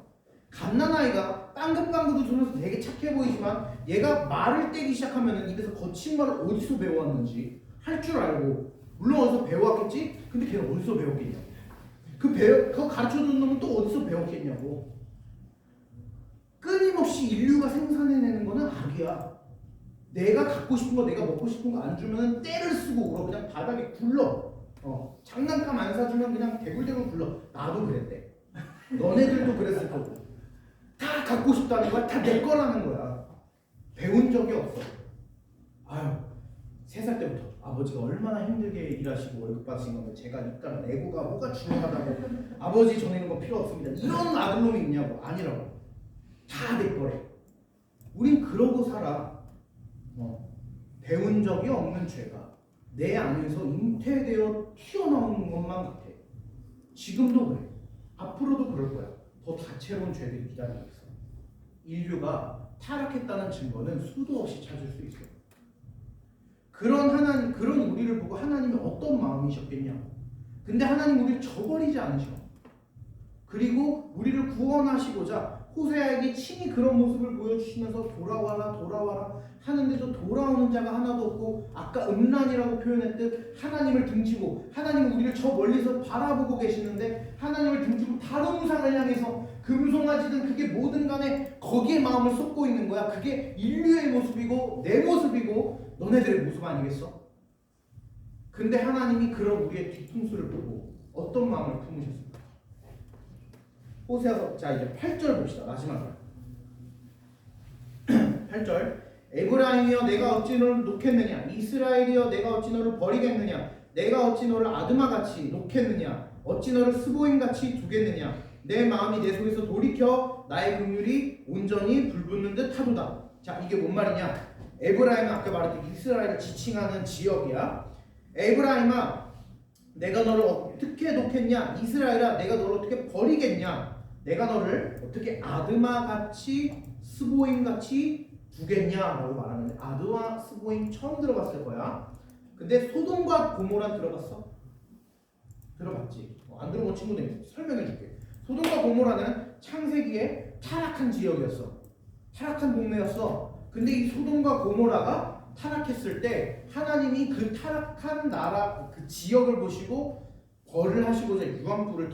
S1: 갓난아이가 빵긋빵긋 웃으면서 되게 착해 보이지만 얘가 말을 떼기 시작하면 입에서 거친 말을 어디서 배워왔는지 할 줄 알고 물론 어디서 배워왔겠지? 근데 걔는 어디서 배웠겠냐고. 그거 가르쳐주는 놈은 또 어디서 배웠겠냐고. 끊임없이 인류가 생산해내는 거는 악이야. 내가 갖고 싶은 거, 내가 먹고 싶은 거 안 주면 떼를 쓰고 울어. 그냥 바닥에 굴러. 장난감 안 사주면 그냥 대굴대굴 굴러. 나도 그랬대. 너네들도 그랬을 거고. 다 갖고 싶다는 거야. 다 내 거라는 거야. 배운 적이 없어. 아유, 3살 때부터 아버지가 얼마나 힘들게 일하시고 월급 받으신 건데 제가 입가를 내고가 뭐가 중요하다고 아버지 전에는 거 필요 없습니다. 이런 아들놈이 있냐고. 아니라고. 다 내 거래. 우린 그러고 살아. 배운 적이 없는 죄가 내 안에서 잉태되어 튀어나오는 것만 같아. 지금도 그래. 앞으로도 그럴 거야. 더 다채로운 죄들이 기다리고 있어. 인류가 타락했다는 증거는 수도 없이 찾을 수 있어요. 그런 하나님, 그런 우리를 보고 하나님이 어떤 마음이셨겠냐? 근데 하나님 우리를 저버리지 않으셔. 그리고 우리를 구원하시고자 호세아에게 친히 그런 모습을 보여주시면서 돌아와라 하는데도 돌아오는 자가 하나도 없고, 아까 음란이라고 표현했듯 하나님을 등지고, 하나님은 우리를 저 멀리서 바라보고 계시는데 하나님을 등지고 다른 우상을 향해서 금송아지든 그게 뭐든 간에 거기에 마음을 쏟고 있는 거야. 그게 인류의 모습이고 내 모습이고 너네들의 모습 아니겠어? 근데 하나님이 그런 우리의 뒤통수를 보고 어떤 마음을 품으셨습니까? 호세아서, 자 이제 8절 봅시다. 마지막으로 8절. 에브라임이여 내가 어찌 너를 놓겠느냐, 이스라엘이여 내가 어찌 너를 버리겠느냐, 내가 어찌 너를 아드마같이 놓겠느냐, 어찌 너를 스보임같이 두겠느냐, 내 마음이 내 속에서 돌이켜 나의 긍휼이 온전히 불붙는 듯 하도다. 자 이게 뭔 말이냐? 에브라임은 아까 말했듯이 이스라엘을 지칭하는 지역이야. 에브라임아 내가 너를 어떻게 놓겠냐, 이스라엘아 내가 너를 어떻게 버리겠냐, 내가 너를 어떻게 아드마같이 스보임같이 두겠냐라고 말하는데, 아드마 스보임 처음 들어봤을 거야. 근데 소돔과 고모라 들어봤어? 들어봤지? 안 들어본 친구들 설명해 줄게. 소돔과 고모라는 창세기에 타락한 지역이었어. 타락한 동네였어. 근데 이 소돔과 고모라가 타락했을 때 하나님이 그 타락한 나라 그 지역을 보시고 벌을 하시고자 유황불을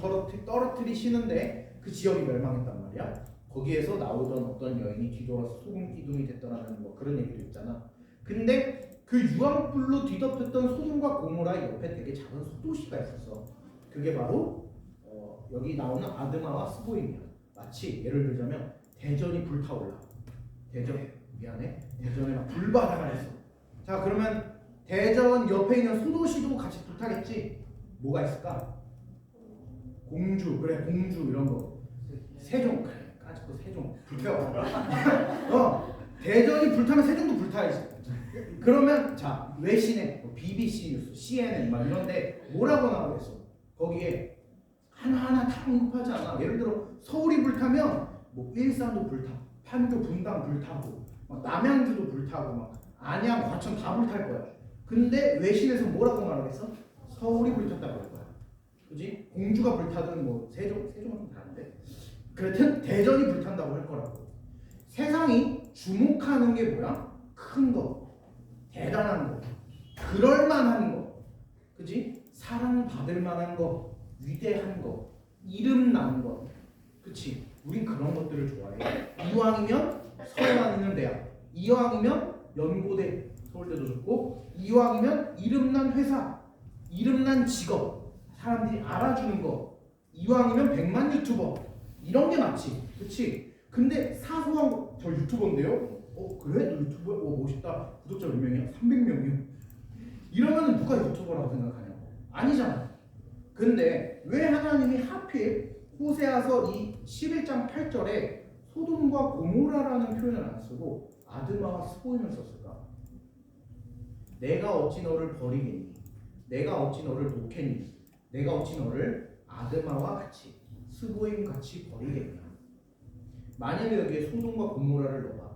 S1: 떨어뜨리시는데 그 지역이 멸망했단 말이야. 거기에서 나오던 어떤 여인이 뒤돌아서 소금 기둥이 됐더라는 뭐 그런 얘기도 있잖아. 근데 그 유황불로 뒤덮였던 소돔과 고모라 옆에 되게 작은 소도시가 있었어. 그게 바로 여기 나오는 아드마와 스보임이야. 마치 예를 들자면 대전이 불타올라. 대전에 막 불바다가 있어. 자 그러면 대전 옆에 있는 소도시도 같이 불타겠지. 뭐가 있을까? 공주, 그래 공주 이런 거. 세종, 그래 까짓거 세종 불태워. 대전이 불타면 세종도 불타야지. 그러면 자 외신에 뭐 BBC 뉴스, CNN 막 이런데 뭐라고 나오겠어? 거기에 하나하나 다 언급하지 않아. 예를 들어 서울이 불타면 뭐 일산도 불타, 판교 분당 불타고, 막 남양주도 불타고, 막 안양, 과천 다 불탈 거야. 근데 외신에서 뭐라고 말하겠어? 서울이 불탔다고 할 거야. 그지? 공주가 불타든 뭐 세종은 좀 다른데. 그렇든 대전이 불탄다고 할 거라고. 세상이 주목하는 게 뭐야? 큰 거, 대단한 거, 그럴만한 거, 그지? 사랑받을 만한 거, 위대한 거, 이름 난 거, 그치? 우린 그런 것들을 좋아해. 이왕이면 서울만 있는 대학, 이왕이면 연고대, 서울대도 좋고, 이왕이면 이름난 회사, 이름난 직업, 사람들이 알아주는 거, 이왕이면 100만 유튜버, 이런 게 맞지, 그치? 근데 사소한 거, 저 유튜버인데요? 그래? 너 유튜버야? 멋있다. 구독자 몇 명이야? 300명이요. 이러면 누가 유튜버라고 생각하냐고. 아니잖아. 근데 왜 하나님이 하필 호세아서 이 11장 8절에 소돔과 고모라라는 표현을 안 쓰고 아드마와 스보임을 썼을까? 내가 어찌 너를 버리겠니? 내가 어찌 너를 놓겠니? 내가 어찌 너를 아드마와 같이 스보임 같이 버리겠냐? 만약에 여기에 소돔과 고모라를 넣어봐.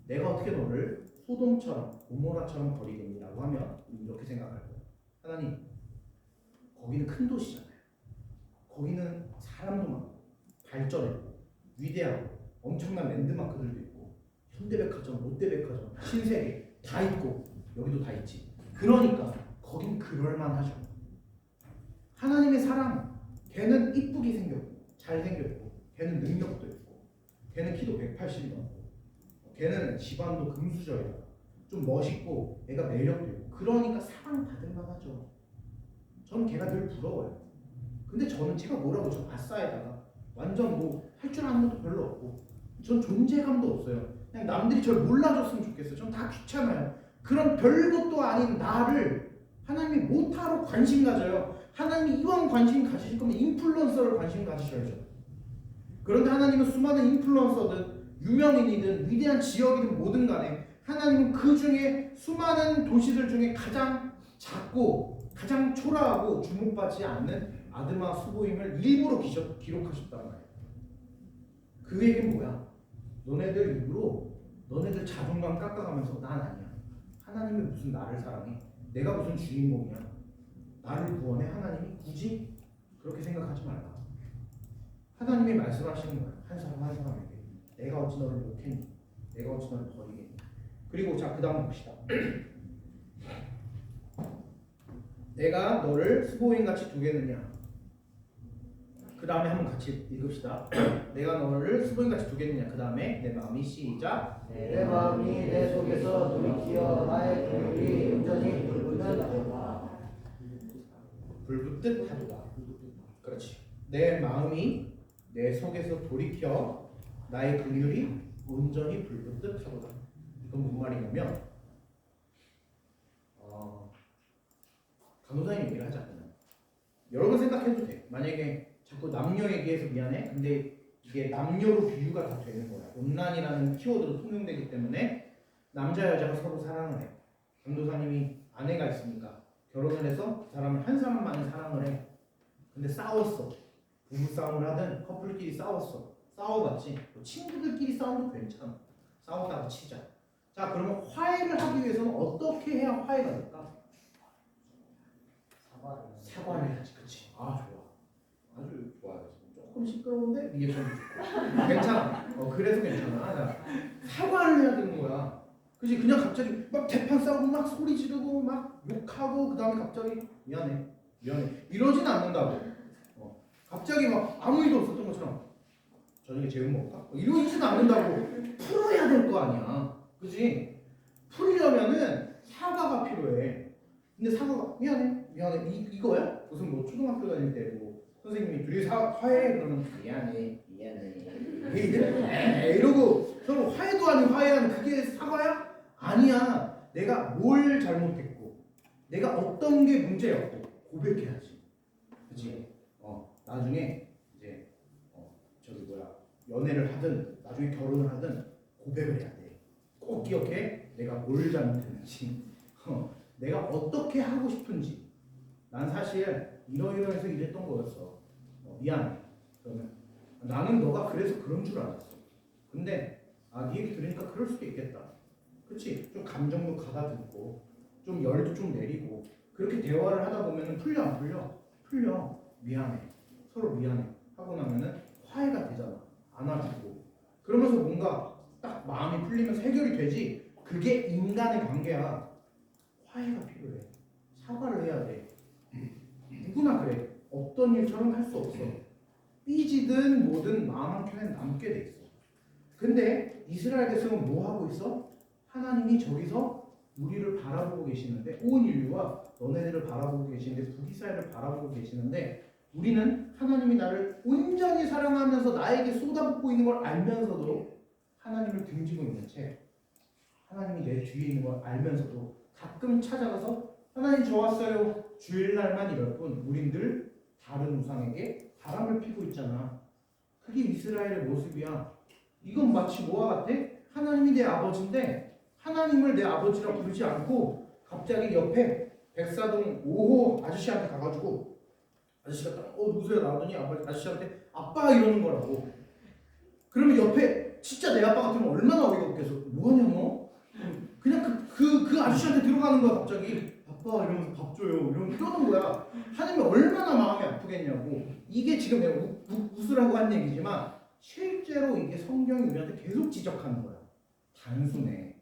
S1: 내가 어떻게 너를 소돔처럼 고모라처럼 버리겠니라고 하면 이렇게 생각할 거야. 하나님, 거기는 큰 도시잖아요. 거기는 사람도 많고 발전했고 위대하고 엄청난 랜드마크들도 있고 현대백화점, 롯데백화점, 신세계 다 있고 여기도 다 있지. 그러니까 거긴 그럴만하죠. 하나님의 사랑, 걔는 이쁘게 생겼고 잘생겼고 걔는 능력도 있고 걔는 키도 180 넘고 걔는 집안도 금수저에다가 좀 멋있고 애가 매력도 있고 그러니까 사랑받을 만하죠. 저는 걔가 늘 부러워요. 근데 저는 제가 뭐라고 저 아싸에다가 완전 뭐 할 줄 아는 것도 별로 없고 전 존재감도 없어요. 그냥 남들이 저를 몰라줬으면 좋겠어요. 전 다 귀찮아요. 그런 별것도 아닌 나를 하나님이 못하러 관심 가져요. 하나님이 이왕 관심 가지실 거면 인플루언서를 관심 가지셔야죠. 그런데 하나님은 수많은 인플루언서든 유명인이든 위대한 지역이든 뭐든 간에 하나님은 그 중에 수많은 도시들 중에 가장 작고 가장 초라하고 주목받지 않는 아드마 스보임을 일부러 기록하셨단 말이에요. 그 얘기는 뭐야? 너네들 입으로 너네들 자존감 깎아가면서 난 아니야. 하나님이 무슨 나를 사랑해? 내가 무슨 주인공이야? 나를 구원해? 하나님이 굳이 그렇게 생각하지 말라. 하나님이 말씀하시는 거야. 한 사람 한 사람에게. 내가 어찌 너를 못했니? 내가 어찌 너를 버리겠니? 그리고 자, 그 다음 봅시다. 내가 너를 스보인같이 두겠느냐? 그 다음에 한번 같이 읽읍시다. 내가 너를 스보인같이 두겠느냐? 그 다음에 내 마음이 시작.
S2: 내 마음이 내 속에서 돌이키어 나의 근육이 온전히 불붙는 하도다.
S1: 불붙듯 하도다. 그렇지. 내 마음이 내 속에서 돌이켜 나의 긍휼이 온전히 불붙듯 하도다. 이건 무슨 말이냐면 간호사님 얘기를 하자. 여러분 생각해도 돼. 만약에 자꾸 남녀 얘기해서 미안해. 근데 이게 남녀로 비유가 다 되는 거야. 온난이라는 키워드로 통용되기 때문에 남자 여자가 서로 사랑을 해. 간호사님이 아내가 있으니까 결혼을 해서 그 사람을 한 사람만을 사랑을 해. 근데 싸웠어. 부부싸움을 하든 커플끼리 싸웠어. 싸워봤지. 친구들끼리 싸움도 괜찮아. 싸우다가 치자. 자, 그러면 화해를 하기 위해서는 어떻게 해야 화해가 될까? 사과를 해야지. 그치? 아, 좋아. 아주 좋아요. 조금 시끄러운데 리액션이 좋고 괜찮아. 그래서 괜찮아. 자, 사과를 해야 되는 거야. 그치? 그냥 갑자기 막 대판 싸우고 막 소리 지르고 막 욕하고 그 다음에 갑자기 미안해 이러진 않는다고. 갑자기 막 아무 일도 없었던 것처럼 저녁에 제육 먹을까? 이러진 않는다고. 풀어야 될 거 아니야. 그치? 풀려면은 사과가 필요해. 근데 사과가 미안해 이거야? 무슨 뭐 초등학교 다닐 때 뭐 선생님이 둘이 화해 그러면 미안해 이러고 서로 화해도 아니고 화해하는 그게 사과야? 아니야. 내가 뭘 잘못했고 내가 어떤 게 문제였고 고백해야지. 그치? 나중에 이제 저기 연애를 하든 나중에 결혼을 하든 고백을 해야 돼. 꼭 기억해. 내가 뭘 잘못했는지 내가 어떻게 하고 싶은지. 난 사실 이러이러해서 이랬던 거였어. 미안해. 그러면 나는 너가 그래서 그런 줄 알았어. 근데 네 얘기 들으니까 그럴 수도 있겠다. 그치? 좀 감정도 가다듬고 좀 열도 좀 내리고 그렇게 대화를 하다 보면은 풀려 안 풀려? 풀려. 미안해. 서로 미안해 하고 나면은 화해가 되잖아. 안아주고 그러면서 뭔가 딱 마음이 풀리면서 해결이 되지. 그게 인간의 관계야. 화해가 필요해. 사과를 해야 돼. 누구나 그래. 없던 일처럼 할 수 없어. 삐지든 뭐든 마음 한켠에 남게 돼 있어. 근데 이스라엘 백성은 뭐 하고 있어? 하나님이 저기서 우리를 바라보고 계시는데, 온 인류와 너네들을 바라보고 계시는데, 북이스라엘을 바라보고 계시는데, 우리는 하나님이 나를 온전히 사랑하면서 나에게 쏟아붓고 있는 걸 알면서도 하나님을 등지고 있는 채, 하나님이 내 뒤에 있는 걸 알면서도 가끔 찾아가서 하나님 저 왔어요 주일날만 이럴 뿐 우린 늘 다른 우상에게 바람을 피고 있잖아. 그게 이스라엘의 모습이야. 이건 마치 뭐와 같아? 하나님이 내 아버지인데 하나님을 내 아버지라 부르지 않고 갑자기 옆에 백사동 5호 아저씨한테 가가지고 아저씨가 딱 누구세요 나오더니 아저씨한테 아빠 이러는 거라고. 그러면 옆에 진짜 내 아빠 같으면 얼마나 어이가 없겠어. 뭐하냐 너? 그냥 그 아저씨한테 들어가는 거야. 갑자기 아빠 이러면서 밥 줘요 이러는 거야. 하나님이 얼마나 마음이 아프겠냐고. 이게 지금 내가 웃으라고 한 얘기지만 실제로 이게 성경이 우리한테 계속 지적하는 거야. 단순해.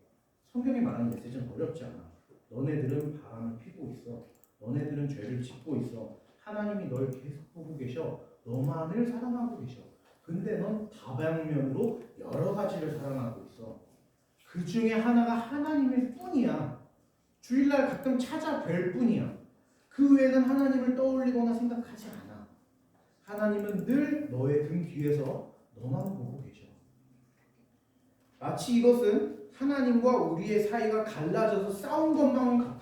S1: 성경이 말하는 메시지는 어렵지 않아. 너네들은 바람을 피고 있어. 너네들은 죄를 짓고 있어. 하나님이 널 계속 보고 계셔. 너만을 사랑하고 계셔. 근데 넌 다방면으로 여러 가지를 사랑하고 있어. 그 중에 하나가 하나님일 뿐이야. 주일날 가끔 찾아뵐 뿐이야. 그 외에는 하나님을 떠올리거나 생각하지 않아. 하나님은 늘 너의 등 뒤에서 너만 보고 계셔. 마치 이것은 하나님과 우리의 사이가 갈라져서 싸운 것만 같아.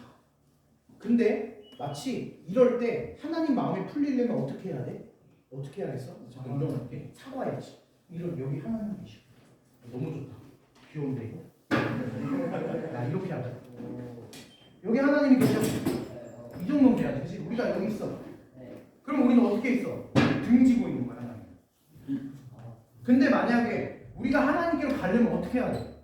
S1: 근데 마치 이럴 때 하나님 마음이 풀리려면 어떻게 해야 돼? 어떻게 해야겠어? 잠깐 일어날게. 사과해야지. 여기 하나님 계셔. 너무 좋다. 귀여운데 이거? 야 이렇게 하자. 여기 하나님이 계셔. 이 정도면 돼야지. 그치? 우리가 여기 있어. 그럼 우리는 어떻게 있어? 등지고 있는 거야 하나님. 근데 만약에 우리가 하나님께로 가려면 어떻게 해야 돼?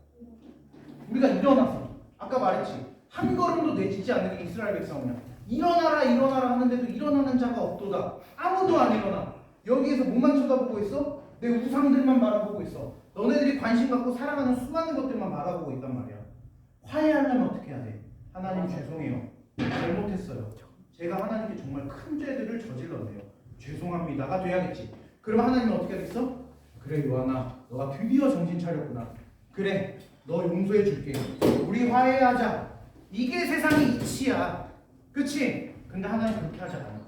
S1: 우리가 일어나서 아까 말했지 한 걸음도 내딛지 않는 게 이스라엘 백성이야. 일어나라 일어나라 하는데도 일어나는 자가 없도다. 아무도 안 일어나. 여기에서 뭐만 쳐다보고 있어? 내 우상들만 바라보고 있어. 너네들이 관심 갖고 사랑하는 수많은 것들만 바라보고 있단 말이야. 화해하려면 어떻게 해야 돼? 하나님 죄송해요. 잘못했어요. 제가 하나님께 정말 큰 죄들을 저질렀네요. 죄송합니다가 돼야겠지. 그럼 하나님은 어떻게 하겠어? 그래 요한아, 너가 드디어 정신 차렸구나. 그래, 너 용서해 줄게. 우리 화해하자. 이게 세상의 이치야. 그치? 근데 하나님 그렇게 하지 않아.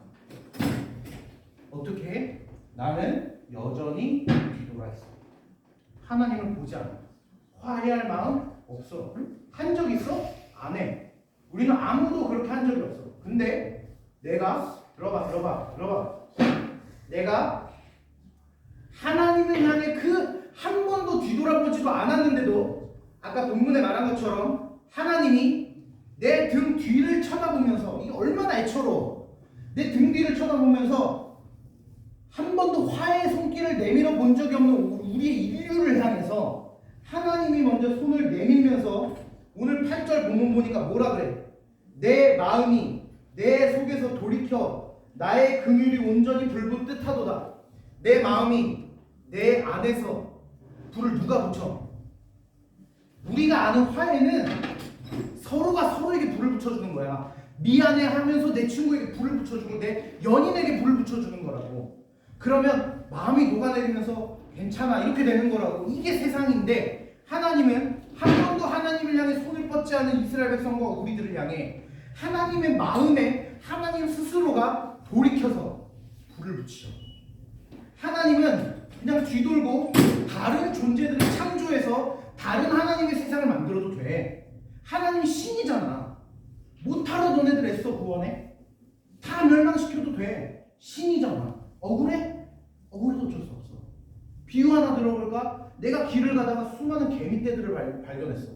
S1: 어떻게 해? 나는 여전히 뒤돌아 있어. 하나님을 보지 않아. 화해할 마음 없어. 한 적 있어? 안 해. 우리는 아무도 그렇게 한 적이 없어. 근데 내가 들어봐. 내가 하나님을 향해 그 한 번도 뒤돌아보지도 않았는데도 아까 본문에 말한 것처럼 하나님이 내 등 뒤를 쳐다보면서 이게 얼마나 애처로워. 내 등 뒤를 쳐다보면서 한 번도 화해의 손길을 내밀어 본 적이 없는 우리의 인류를 향해서 하나님이 먼저 손을 내밀면서 오늘 8절 본문 보니까 뭐라 그래? 내 마음이 내 속에서 돌이켜 나의 긍휼이 온전히 불붙듯 하도다. 내 마음이 내 안에서 불을 누가 붙여? 우리가 아는 화해는 서로가 서로에게 불을 붙여주는 거야. 미안해 하면서 내 친구에게 불을 붙여주고 내 연인에게 불을 붙여주는 거라고. 그러면 마음이 녹아내리면서 괜찮아 이렇게 되는 거라고. 이게 세상인데 하나님은 한 번도 하나님을 향해 손을 뻗지 않은 이스라엘 백성과 우리들을 향해 하나님의 마음에 하나님 스스로가 돌이켜서 불을 붙이죠. 하나님은 그냥 뒤돌고 다른 존재들을 창조해서 다른 하나님의 세상을 만들어도 돼. 하나님이 신이잖아. 못하러 너네들 애써 구원해? 다 멸망시켜도 돼. 신이잖아. 억울해? 억울해도 어쩔 수 없어. 비유 하나 들어볼까? 내가 길을 가다가 수많은 개미떼들을 발견했어.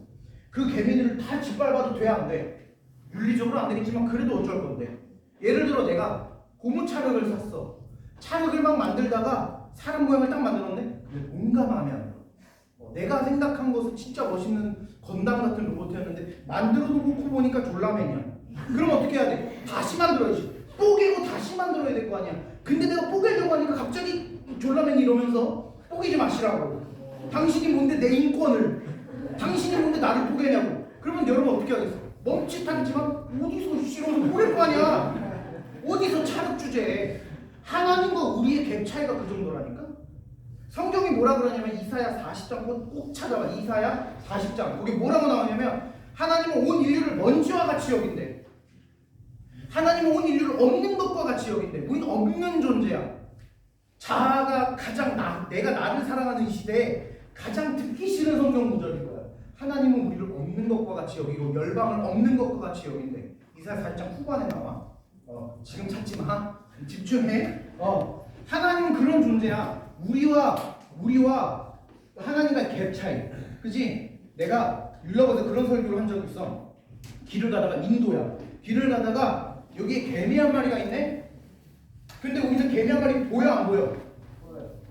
S1: 그 개미들을 다 짓밟아도 돼? 안 돼? 윤리적으로 안 되겠지만 그래도 어쩔 건데. 예를 들어 내가 고무 찰흙을 샀어. 찰흙을 막 만들다가 사람 모양을 딱 만들었는데 근데 뭔가 마음에 안 들어. 내가 생각한 것은 진짜 멋있는 건담 같은 로봇이었는데 만들어 놓고 보니까 졸라맨이야. 그럼 어떻게 해야 돼? 다시 만들어야지. 뽀개고 다시 만들어야 될 거 아니야. 근데 내가 뽀개려고 하니까 갑자기 졸라맨이 이러면서 뽀개지 마시라고. 당신이 뭔데 내 인권을, 당신이 뭔데 나를 뽀개냐고. 그러면 여러분 어떻게 하겠어? 멈칫하겠지만 어디서 싫어서 뽀갤 거 아니야. 어디서 찰흙 주제. 하나님과 우리의 갭 차이가 그 정도라니까. 성경이 뭐라 그러냐면 이사야 40장 꼭 찾아봐. 이사야 40장 거기 뭐라고 나오냐면 하나님은 온 인류를 먼지와 같이 여긴대. 하나님은 온 인류를 없는 것과 같이 여긴대. 우리는 없는 존재야. 자아가 가장 내가 나를 사랑하는 이 시대에 가장 듣기 싫은 성경 구절인 거야. 하나님은 우리를 없는 것과 같이 여기고 열방을 없는 것과 같이 여긴대. 이사야 40장 후반에 나와. 지금 찾지 마. 집중해. 하나님은 그런 존재야. 우리와 하나님과 갭 차이. 그지? 내가 율법에서 그런 설교를 한 적이 있어. 길을 가다가 인도야. 길을 가다가 여기에 개미 한 마리가 있네. 근데 우리는 개미 한 마리 보여 안 보여?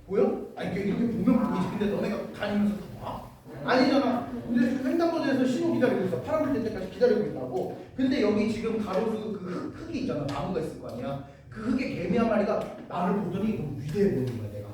S1: 보여? 아니 이렇게 보면 보이지. 근데 너네가 다니면서 봐? 아니잖아. 근데 횡단보도에서 신호 기다리고 있어. 파란불 될 때까지 기다리고 있다고. 근데 여기 지금 가로수 그 흙이 있잖아. 나무가 있을 거 아니야. 그 흙에 개미 한 마리가 나를 보더니 너무 위대해 보이는 거야. 내가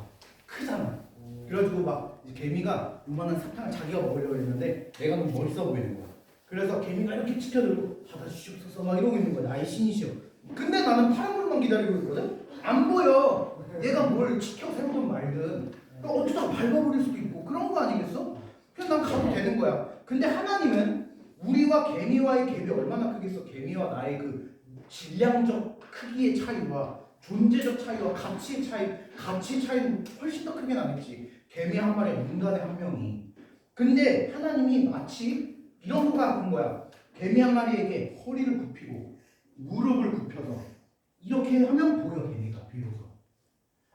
S1: 크잖아. 그래가지고 막 개미가 요만한 사탕을 자기가 먹으려고 했는데 내가 너무 멋있어 보이는 거야. 그래서 개미가 이렇게 치켜들고 받아주시옵소서 막 이러고 있는 거야. 나의 신이시여. 근데 나는 파란불만 기다리고 있거든. 안 보여. 얘가 뭘 치켜 세우든 말든. 그러니까 어쩌다 밟아버릴 수도 있고 그런 거 아니겠어? 그래서 난 가도 되는 거야. 근데 하나님은 우리와 개미와의 갭이 얼마나 크겠어. 개미와 나의 그 질량적 크기의 차이와 존재적 차이와 가치의 차이는 훨씬 더 크게 나겠지. 개미 한 마리, 인간의 한 명이. 근데 하나님이 마치 이런 거 같은 거야. 개미 한 마리에게 허리를 굽히고 무릎을 굽혀서 이렇게 하면 보여. 개미가 비로소.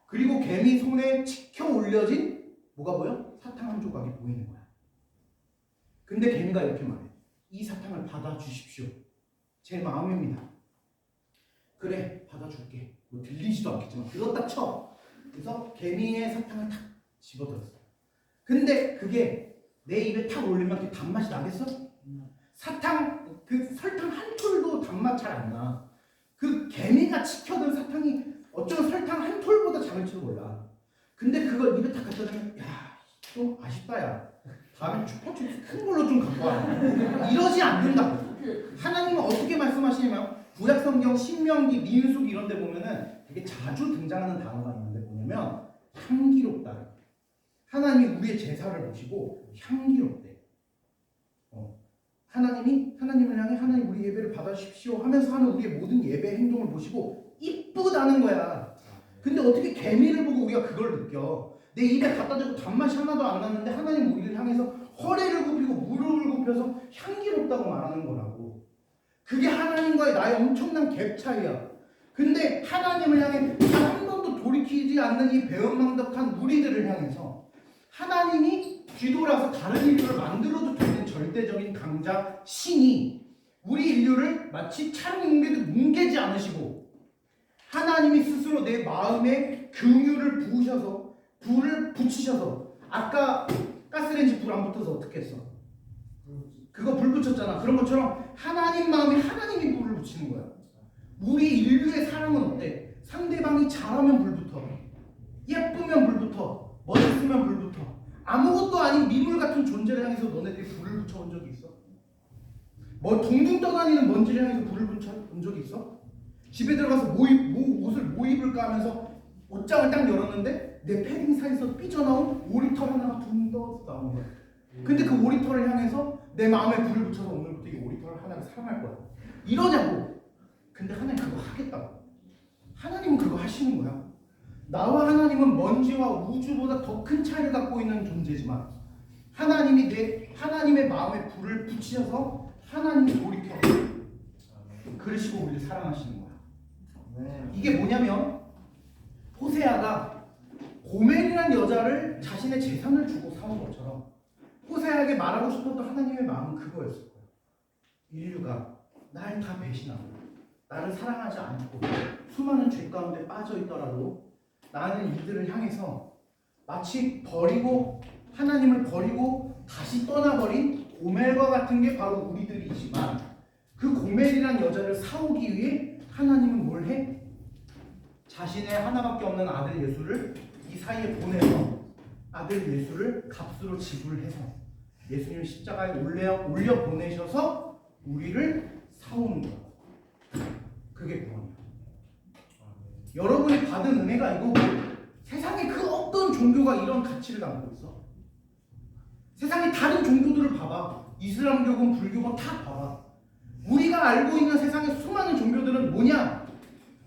S1: 그리고 개미 손에 치켜 올려진 뭐가 보여? 사탕 한 조각이 보이는 거야. 근데 개미가 이렇게 말해. 이 사탕을 받아주십시오. 제 마음입니다. 그래, 받아줄게. 뭐 들리지도 않겠지만 그거 딱 쳐. 그래서 개미의 사탕을 탁 집어들었어. 근데 그게 내 입에 탁 올리면 그 단맛이 나겠어? 사탕 그 설탕 한 톨도 단맛 잘 안 나. 그 개미가 지켜둔 사탕이 어쩌면 설탕 한 톨보다 작을지도 몰라. 근데 그걸 입에 탁 갖다 대면 좀 아쉽다 야. 다음에 chupachups 큰 걸로 좀 갖고 와. 이러지 않는다. 하나님은 어떻게 말씀하시냐면 구약성경 신명기 민수기 이런 데 보면은 되게 자주 등장하는 단어가 있는데 뭐냐면 향기롭다. 하나님이 우리의 제사를 보시고 향기롭대. 하나님을 향해 하나님 우리 예배를 받아주십시오 하면서 하는 우리의 모든 예배 행동을 보시고 이쁘다는 거야. 근데 어떻게 개미를 보고 우리가 그걸 느껴? 내 입에 갖다 대고 단맛이 하나도 안 났는데 하나님 우리를 향해서 허리를 굽히고 무릎을 굽혀서 향기롭다고 말하는 거라고. 그게 하나님과의 나의 엄청난 갭 차이야. 근데 하나님을 향해 단 한 번도 돌이키지 않는 이 배은망덕한 우리들을 향해서 하나님이 뒤돌아서 다른 인류를 만들어도 되는 절대적인 강자 신이 우리 인류를 마치 차를 뭉개지 않으시고 하나님이 스스로 내 마음에 긍휼을 부으셔서 불을 붙이셔서 아까 가스레인지 불 안 붙어서 어떻게 했어? 그거 불 붙였잖아. 그런 것처럼 하나님 마음에 하나님이 불을 붙이는 거야. 우리 인류의 사랑은 어때? 상대방이 잘하면 불 붙어. 예쁘면 불 붙어. 멋있으면 불 붙어. 아무것도 아닌 미물 같은 존재를 향해서 너네들이 불을 붙여본 적이 있어? 뭐 둥둥 떠다니는 먼지를 향해서 불을 붙여본 적이 있어? 집에 들어가서 옷을 뭐 입을까 하면서 옷장을 딱 열었는데 내 패딩 사이에서 삐져나온 오리털 하나가 둥 떠서 나오는 거야. 근데 그 오리털을 향해서 내 마음에 불을 붙여서 오늘부터 이 오리털 하나를 사랑할 거야. 이러냐고. 근데 하나님 그거 하겠다고. 하나님은 그거 하시는 거야. 나와 하나님은 먼지와 우주보다 더 큰 차이를 갖고 있는 존재지만 하나님의 마음에 불을 붙이셔서 하나님을 돌이켜 그러시고 우리를 사랑하시는 거야. 이게 뭐냐면 호세아가 고멜이라는 여자를 자신의 재산을 주고 사온 것처럼 호세아에게 말하고 싶었던 하나님의 마음은 그거였을 거야. 인류가 날 다 배신하고 나를 사랑하지 않고 수많은 죄 가운데 빠져 있더라도 나는 이들을 향해서 마치 하나님을 버리고 다시 떠나버린 고멜과 같은 게 바로 우리들이지만 그 고멜이란 여자를 사오기 위해 하나님은 뭘 해? 자신의 하나밖에 없는 아들 예수를 이 사이에 보내서 아들 예수를 값으로 지불해서 예수님을 십자가에 올려 보내셔서 우리를 사오는 거야. 그게 구원이야. 여러분이 받은 은혜가 이거고 세상에 그 어떤 종교가 이런 가치를 갖고 있어? 세상에 다른 종교들을 봐봐. 이슬람교건 불교건 다 봐봐. 우리가 알고 있는 세상의 수많은 종교들은 뭐냐?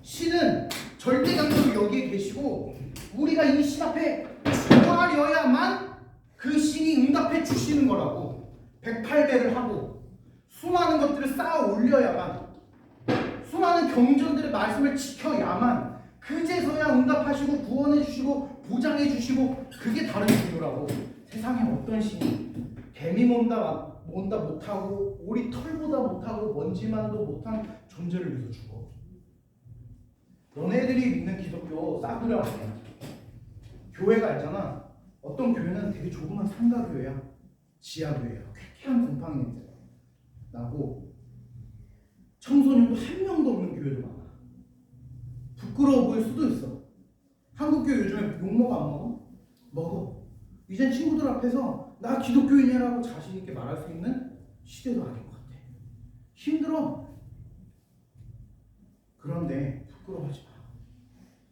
S1: 신은 절대 강자로 여기에 계시고 우리가 이 신 앞에 구하려야만 그 신이 응답해 주시는 거라고. 108배를 하고 수많은 것들을 쌓아 올려야만 수많은 경전들의 말씀을 지켜야만 그제서야 응답하시고 구원해 주시고 보장해 주시고 그게 다른 종교라고. 세상에 어떤 신이 개미 몬다 못하고 오리 털보다 못하고 먼지만도 못한 존재를 위해서 죽어. 너네들이 믿는 기독교 싸구려 아니야. 교회가 있잖아. 어떤 교회는 되게 조그만 상가교회야. 지하교회야. 쾌쾌한 곰팡이 냄새가 나고 청소년도 한 명도 없는 교회도 많아. 부끄러워 보일 수도 있어. 한국교회 요즘에 욕먹어 안 먹어? 먹어. 이젠 친구들 앞에서 나 기독교인이라고 자신 있게 말할 수 있는 시대도 아닌 것 같아. 힘들어. 그런데 부끄러워하지 마.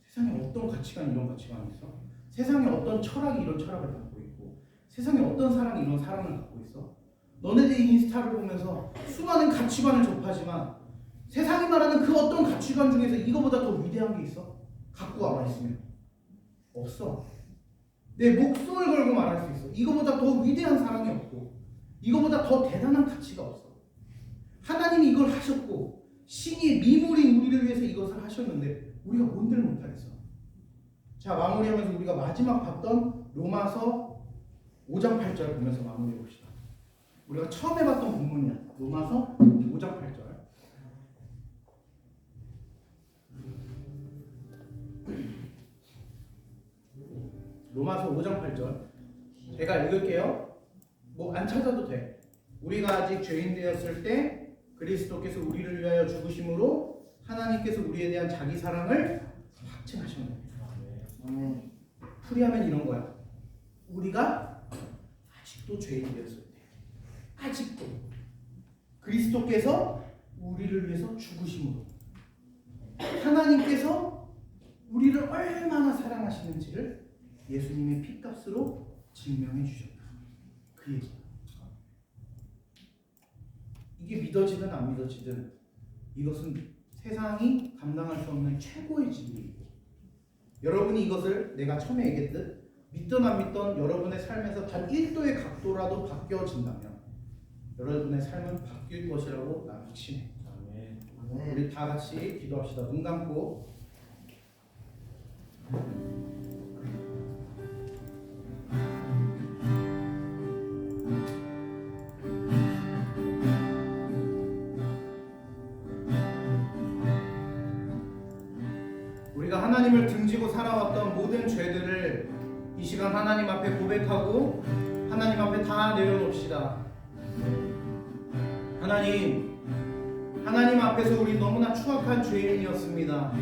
S1: 세상에 어떤 가치관이 이런 가치관이 있어? 세상에 어떤 철학이 이런 철학을 갖고 있고 세상에 어떤 사람이 이런 사랑을 갖고 있어? 너네들이 인스타를 보면서 수많은 가치관을 접하지만 세상이 말하는 그 어떤 가치관 중에서 이거보다 더 위대한 게 있어? 갖고 와봐 있으면 없어. 내 목숨을 걸고 말할 수 있어. 이거보다 더 위대한 사랑이 없고 이거보다 더 대단한 가치가 없어. 하나님이 이걸 하셨고 신이 미물인 우리를 위해서 이것을 하셨는데 우리가 뭔들 못하겠어. 자, 마무리하면서 우리가 마지막 봤던 로마서 5장 8절 보면서 마무리해 봅시다. 우리가 처음에 봤던 본문이야. 로마서 5장 8절. 로마서 5장 8절. 제가 읽을게요. 뭐 안 찾아도 돼. 우리가 아직 죄인 되었을 때 그리스도께서 우리를 위하여 죽으심으로 하나님께서 우리에 대한 자기 사랑을 확증하신 겁니다. 풀이하면 이런 거야. 우리가 아직도 죄인 되었을 때, 아직도 그리스도께서 우리를 위해서 죽으심으로 하나님께서 우리를 얼마나 사랑하시는지를 예수님의 피값으로 증명해 주셨다. 그 얘기야. 이게 믿어지든 안 믿어지든 이것은 세상이 감당할 수 없는 최고의 진리이고, 여러분이 이것을 내가 처음에 얘기했듯 믿든 안 믿든 여러분의 삶에서 단 1도의 각도라도 바뀌어진다면 여러분의 삶은 바뀔 것이라고 나는 확신해. 우리 다 같이 기도합시다. 눈 감고. 우리가 하나님을 등지고 살아왔던 모든 죄들을 이 시간 하나님 앞에 고백하고 하나님 앞에 다 내려놓읍시다. 하나님 앞에서 우리 너무나 추악한 죄인이었습니다.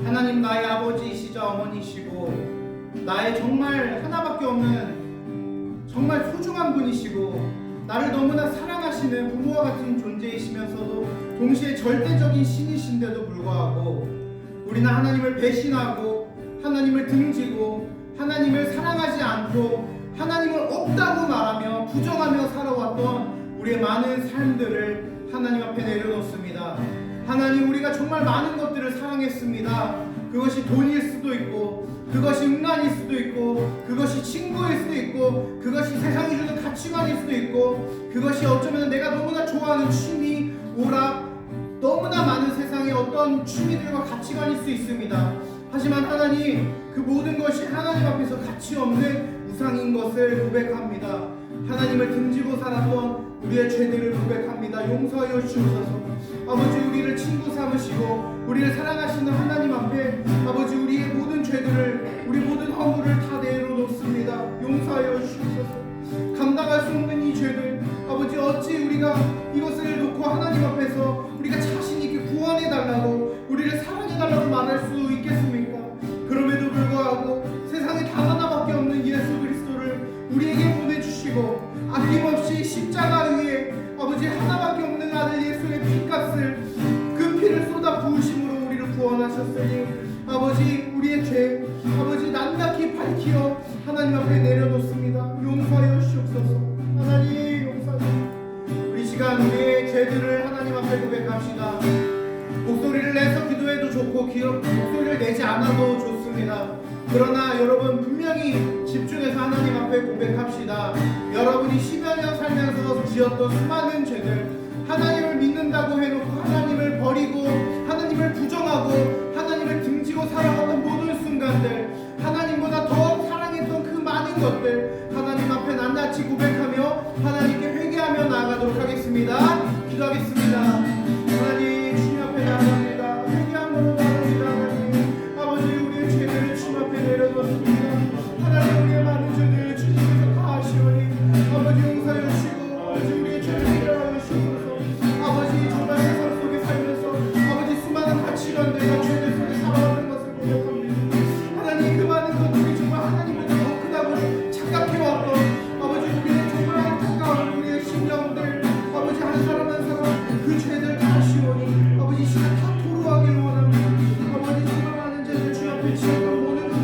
S1: 하나님, 나의 아버지이시자 어머니시고 나의 정말 하나밖에 없는 정말 소중한 분이시고 나를 너무나 사랑하시는 부모와 같은 존재이시면서도 동시에 절대적인 신이신데도 불구하고 우리는 하나님을 배신하고 하나님을 등지고 하나님을 사랑하지 않고 하나님을 없다고 말하며 부정하며 살아왔던 우리의 많은 삶들을 하나님 앞에 내려놓습니다. 하나님, 우리가 정말 많은 것들을 사랑했습니다. 그것이 돈일 수도 있고 그것이 음란일 수도 있고 그것이 친구일 수도 있고 그것이 세상이 주는 가치관일 수도 있고 그것이 어쩌면 내가 너무나 좋아하는 취미, 오락, 너무나 많은 세상의 어떤 취미들과 가치관일 수 있습니다. 하지만 하나님, 그 모든 것이 하나님 앞에서 가치 없는 우상인 것을 고백합니다. 하나님을 등지고 살았던 우리의 죄들을 고백합니다. 용서하여 주옵소서. 아버지, 우리를 친구 삼으시고 우리를 사랑하시는 하나님 앞에 아버지, 우리의 모든 죄들을, 우리 모든 허물을 다 내려놓습니다. 용서하여 주옵소서. 감당할 수 없는 이 죄들, 아버지, 어찌 우리가 이것을 놓고 하나님 앞에서 우리가 자신 있게 구원해달라고, 우리를 사랑해달라고 말할 수 있겠습니까? 그럼에도 불구하고 세상에 단 하나밖에 없는 예수 그리스도를 우리에게 보내주시고 아낌없이 십자가 위에 아버지 하나밖에 없는 아들 예수의 피값을, 그 피를 쏟아 부으심으로 우리를 구원하셨으니 아버지, 우리의 죄 아버지 낱낱이 밝히어 하나님 앞에 내려놓습니다. 용서하여 주옵소서. 하나님, 용서하여. 우리 시간 우리의 죄들을 하나님 앞에 고백합시다. 목소리를 내서 기도해도 좋고 목소리를 내지 않아도 좋습니다. 그러나 여러분, 분명히 집중해서 하나님 앞에 고백합시다. 여러분이 10여 년 살면서 지었던 수많은 죄들, 하나님을 믿는다고 해놓고 하나님을 버리고 하나님을 부정하고 하나님을 등지고 살아왔던 모든 순간들, 하나님보다 더 사랑했던 그 많은 것들 하나님 앞에 낱낱이 고백하며 하나님께 회개하며 나아가도록 하겠습니다. 기도하겠습니다. 하나님, 주님 앞에 나아갑니다. 회개함으로 나아갑니다. 하나님, 아버지, 우리의 죄들을 주님 앞에 내려놓습니다. 하나님, 우리의 많은 죄들을 주님께서 다 아시오니 아버지, 용서해 주시고 아버지, 우리의 죄를 해결하여 주시옵소서. 아버지, 정말 세상 속에 살면서 아버지 수많은 가치관들과 죄들 속에 살아가는 것을 고백합니다. 하나님, 그 많은 것들이 정말 하나님보다 더 크다고 착각해왔던 아버지, 우리의 정말 안타까운 우리의 심령들, 아버지, 한 사람 한 사람 그 죄들 다 아시오니 아버지, 시간 다 토로하기를 원합니다. 아버지, 정말 많은 죄들 주 앞에 지었던 모든 것들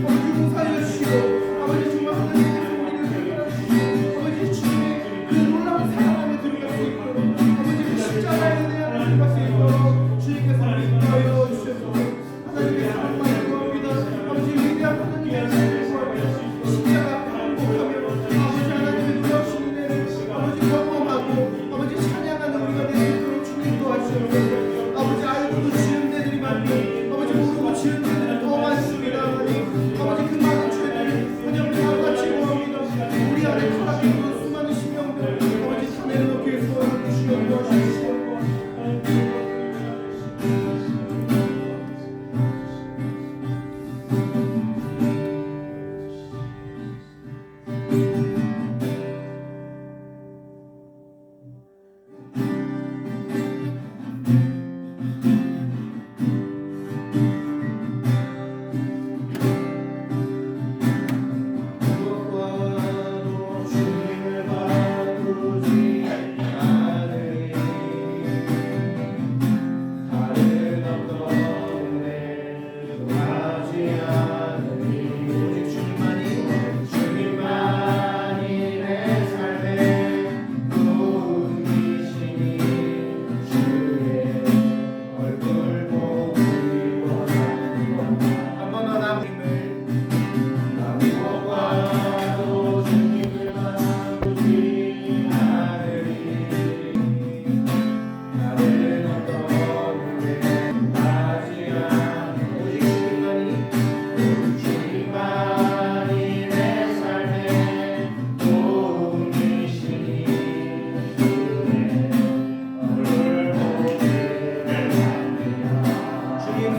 S1: 아버지 용서하여 주시고 아버지, 정말 하나님께서 우리를 해결하시고 아버지, 주님의 그 놀라운 사랑 안에 들어갈 수 있도록 아버지, 그 십자가에 대한 들어갈 수 있도록 주님께서 인도하여 주셔서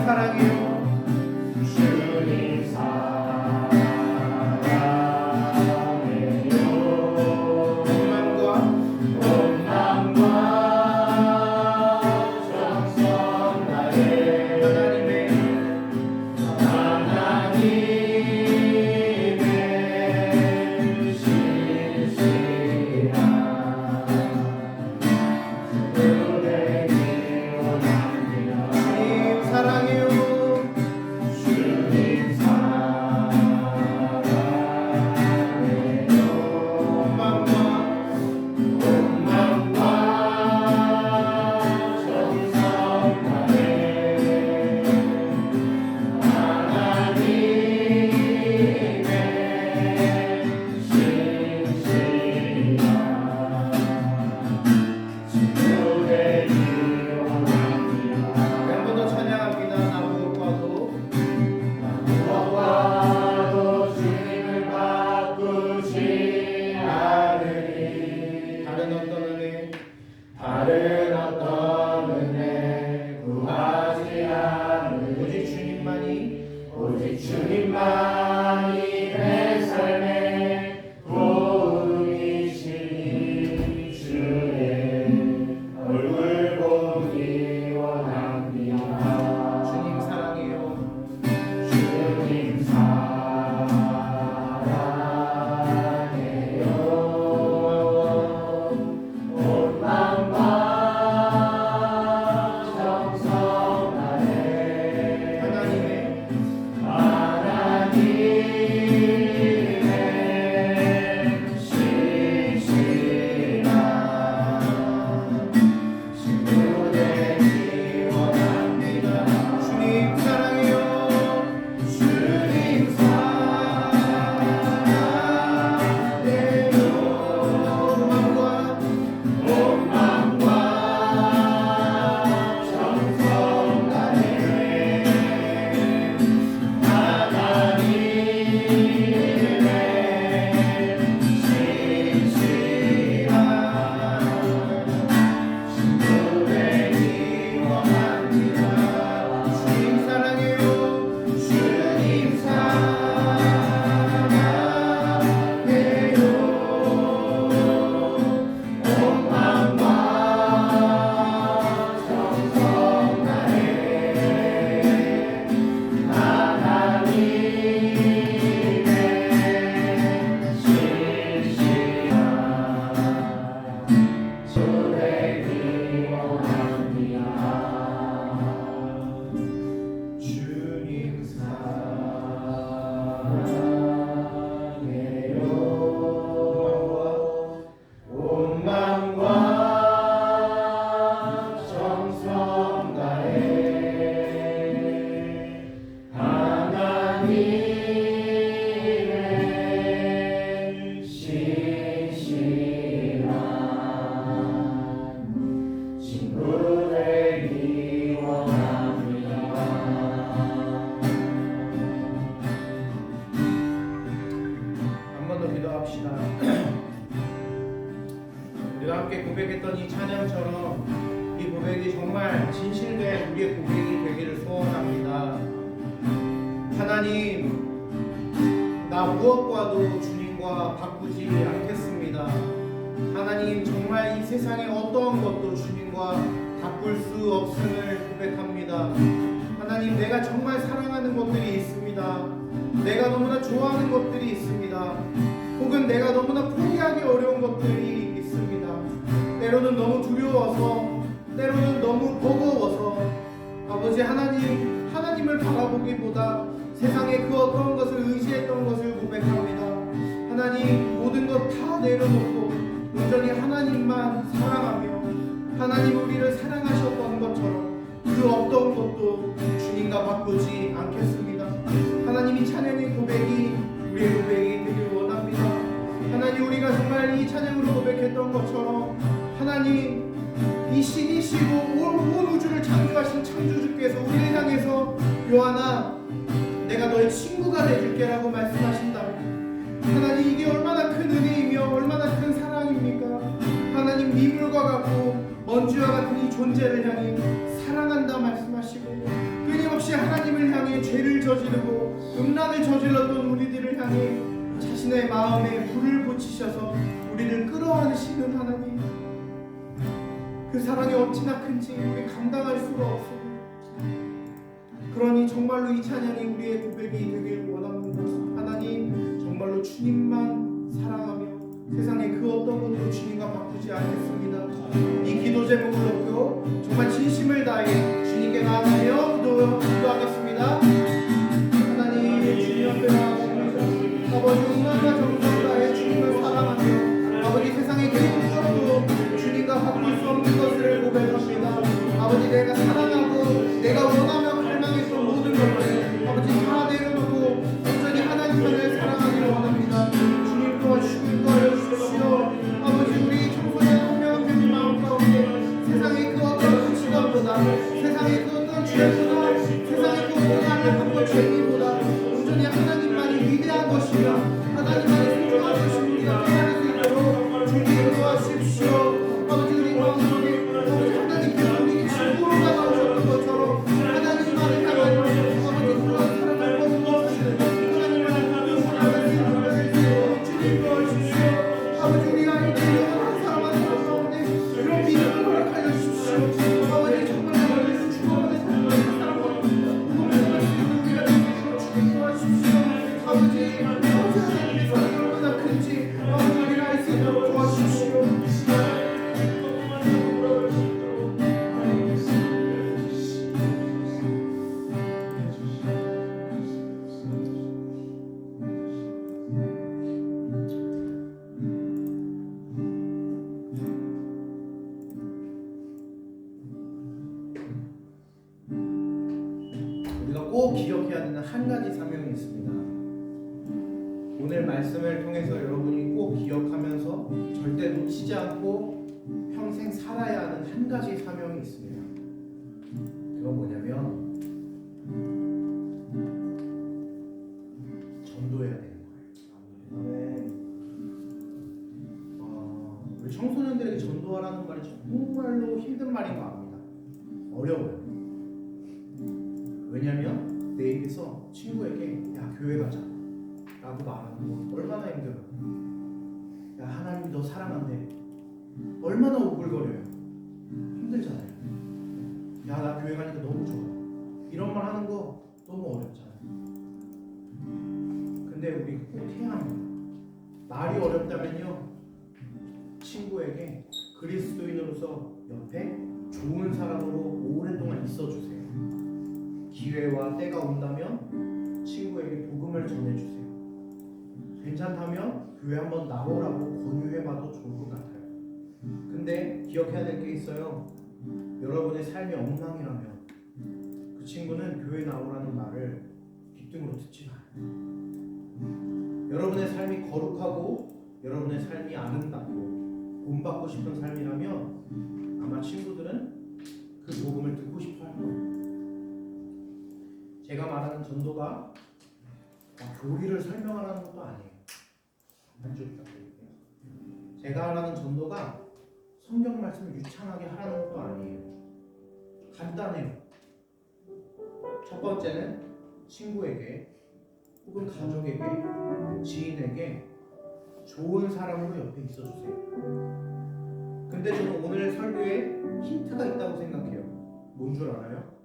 S1: 사랑해요.
S3: 주님 사랑해요.
S1: 온 마음과
S3: 정성 다해 하나님의 신실한 은혜를 원합니다.
S1: 주님 사랑해요.
S3: 주님 사랑해요.
S1: 온 마음과
S3: 온 마음과 정성 다해 하나님의 신실한 친구되기 원합니다.
S1: 한 번 더 찬양합니다. 나 무엇과도
S3: 무엇과도 주님을 바꾸지 않으니
S1: 다른 어떤 은혜
S3: 다른 어떤 은혜 구하지 않으니
S1: 오직 주님만이
S3: 오직 주님만이 내 삶의 도움이시니 주의 얼굴 보기 원합니다.
S1: 주님 사랑해요.
S3: 주님 사랑해요. 온 마음과 정성 다해
S1: 하나님의
S3: 하나님의 신실한 친구 되기 원합니다.
S1: 주님 사랑해요.
S3: 주님 사랑해요.
S1: 온 마음과
S3: 온 마음과 정성 다해 하나님의 신실한 친구 되기 원합니다.
S1: 주님 사랑해요.
S3: 주님 사랑해요. 온 마음과 정성 다해 하나님의 신실한 주되기 원합니다. 주님 사랑해요. 온 마음과 정성 다해 하나님의 신실한 친구 되기 원합니다.
S1: 한 번 더 기도합시다. 우리가 함께 고백했던 이 찬양처럼 이 고백이 정말 진실된 우리의 고백이 되기를 소원합니다. 하나님, 나 무엇과도 주님과 바꾸지 않겠습니다. 하나님, 정말 이 세상의 어떠한 것도 주님과 바꿀 수 없음을 고백합니다. 하나님, 내가 정말 사랑하는 것들이 있습니다. 내가 너무나 좋아하는 것들이 있습니다. 혹은 내가 너무나 포기하기 어려운 것들이 있습니다. 때로는 너무 두려워서, 때로는 너무 버거워서 아버지 하나님을 바라보기보다 세상의 그 어떤 것을 의지했던 것을 고백합니다. 하나님, 모든 것 다 내려놓고 온전히 하나님만 사랑하며 하나님 우리를 사랑하셨던 것처럼 그 어떤 것도 주님과 바꾸지 않겠습니다. 하나님, 이 찬양의 고백이 우리의 고백이 되길 원합니다. 하나님, 우리가 정말 이 찬양으로 고백했던 것처럼 하나님, 이 신이시고 온 우주를 창조하신 창조주께서 우리를 향해서 요한아, 내가 너의 친구가 되줄게 라고 말씀하신다면 하나님, 이게 얼마나 큰 은혜이며 얼마나 큰 사랑입니까? 하나님, 미물과 같고 먼지와 같은 이 존재를 향해 사랑한다 말씀하시고 끊임없이 끊임없이 하나님을 향해 죄를 저지르고 음란을 저질렀던 우리들을 향해 자신의 마음에 불을 붙이셔서 우리를 끌어안으시는 하나님, 그 사랑이 어찌나 큰지 우리 감당할 수가 없습니다. 그러니 정말로 이 찬양이 우리의 고백이 되길 원합니다. 하나님, 정말로 주님만 사랑하며 세상의 그 어떤 것도 주님과 바꾸지 않겠습니다. 이 기도 제목을 놓고 정말 진심을 다해 주님께 나아가며 기도하겠습니다. 하나님, 주님 앞에 나아갑니다. 아버지, 음란과 정성 다해 주님을 사랑하며 아버지, 세상의 그 것도 주님과 바꿀 수 없는 것을 고백합니다. 아버지, 내가 사랑하고 내가 원하며 갈망했던 모든 것들 아버지 다 내려놓고 온전히 하나님만을 사랑하기를 원합니다. 주님 도와주시고 하여 주십시오. 아버지, 우리 청소년 한 명 한 명의 마음 가운데 세상의 그 어떤 가치관보다, 세상의 그 어떤 죄보다, 세상의 그 어떤 악한 것 죄인보다 온전히 하나님만이 위대한 것이며 하나님만이 소중한 것입니다. 깨달을 수 있도록 주님 도와주십시오. 아버지, 우리 마음속에 아버지 하나님께서 우리 친구로 다가오셨던 것처럼 하나님만을 향하여 아버지 그런 사랑을 뻗어주시는 하나님만을 향하여 주님 도와주십시오. 아버지, 우리 아이들이 영원한 사랑하는 것 가운데 그런 믿음을 허락하여 주십시오. 아버지, 정말 우리를 주어가는 사랑과 공동할 수 있는 우리가 되시고 주님 도와주십시오. 아버지, 하나님의 사랑이 얼마나 큰지 아버지 우리가 알 수 있도록 도와주십시오. 우리가 꼭 기억해야 되는 한 가지 사명이 있습니다. 오늘 말씀을 통해서 여러분이 꼭 기억하면서 절대 놓치지 않고 평생 살아야 하는 한 가지 사명이 있습니다. 그건 뭐냐면 전도해야 되는 거예요. 우리 청소년들에게 전도하라는 말이 정말로 힘든 말인 거 압니다. 어려워요. 왜냐면 내 입에서 친구에게 야, 교회 가자 라고 말하는 거 얼마나 힘들어요. 야, 하나님이 너 사랑한대. 얼마나 오글거려요. 힘들잖아요. 야, 나 교회 가니까 너무 좋아. 이런 말 하는 거 너무 어렵잖아요. 근데 우리 꼭 해야 합니다. 말이 어렵다면요, 친구에게 그리스도인으로서 옆에 좋은 사람으로 오랫동안 있어주세요. 기회와 때가 온다면 친구에게 복음을 전해주세요. 괜찮다면 교회 한번 나오라고 권유해봐도 좋을 것 같아요. 근데 기억해야 될 게 있어요. 여러분의 삶이 엉망이라면 그 친구는 교회 나오라는 말을 귀등으로 듣지 마요. 여러분의 삶이 거룩하고 여러분의 삶이 아름답고 본받고 싶은 삶이라면 아마 친구들은 그 복음을 듣고 싶어 할 거예요. 제가 말하는 전도가 교리를 설명하라는 것도 아니에요. 한 줄 부탁드릴게요. 제가 말하는 전도가 성경 말씀을 유창하게 하라는 것도 아니에요. 간단해요. 첫 번째는 친구에게 혹은 가족에게, 지인에게 좋은 사람으로 옆에 있어주세요. 근데 저는 오늘 설교에 힌트가 있다고 생각해요. 뭔 줄 알아요?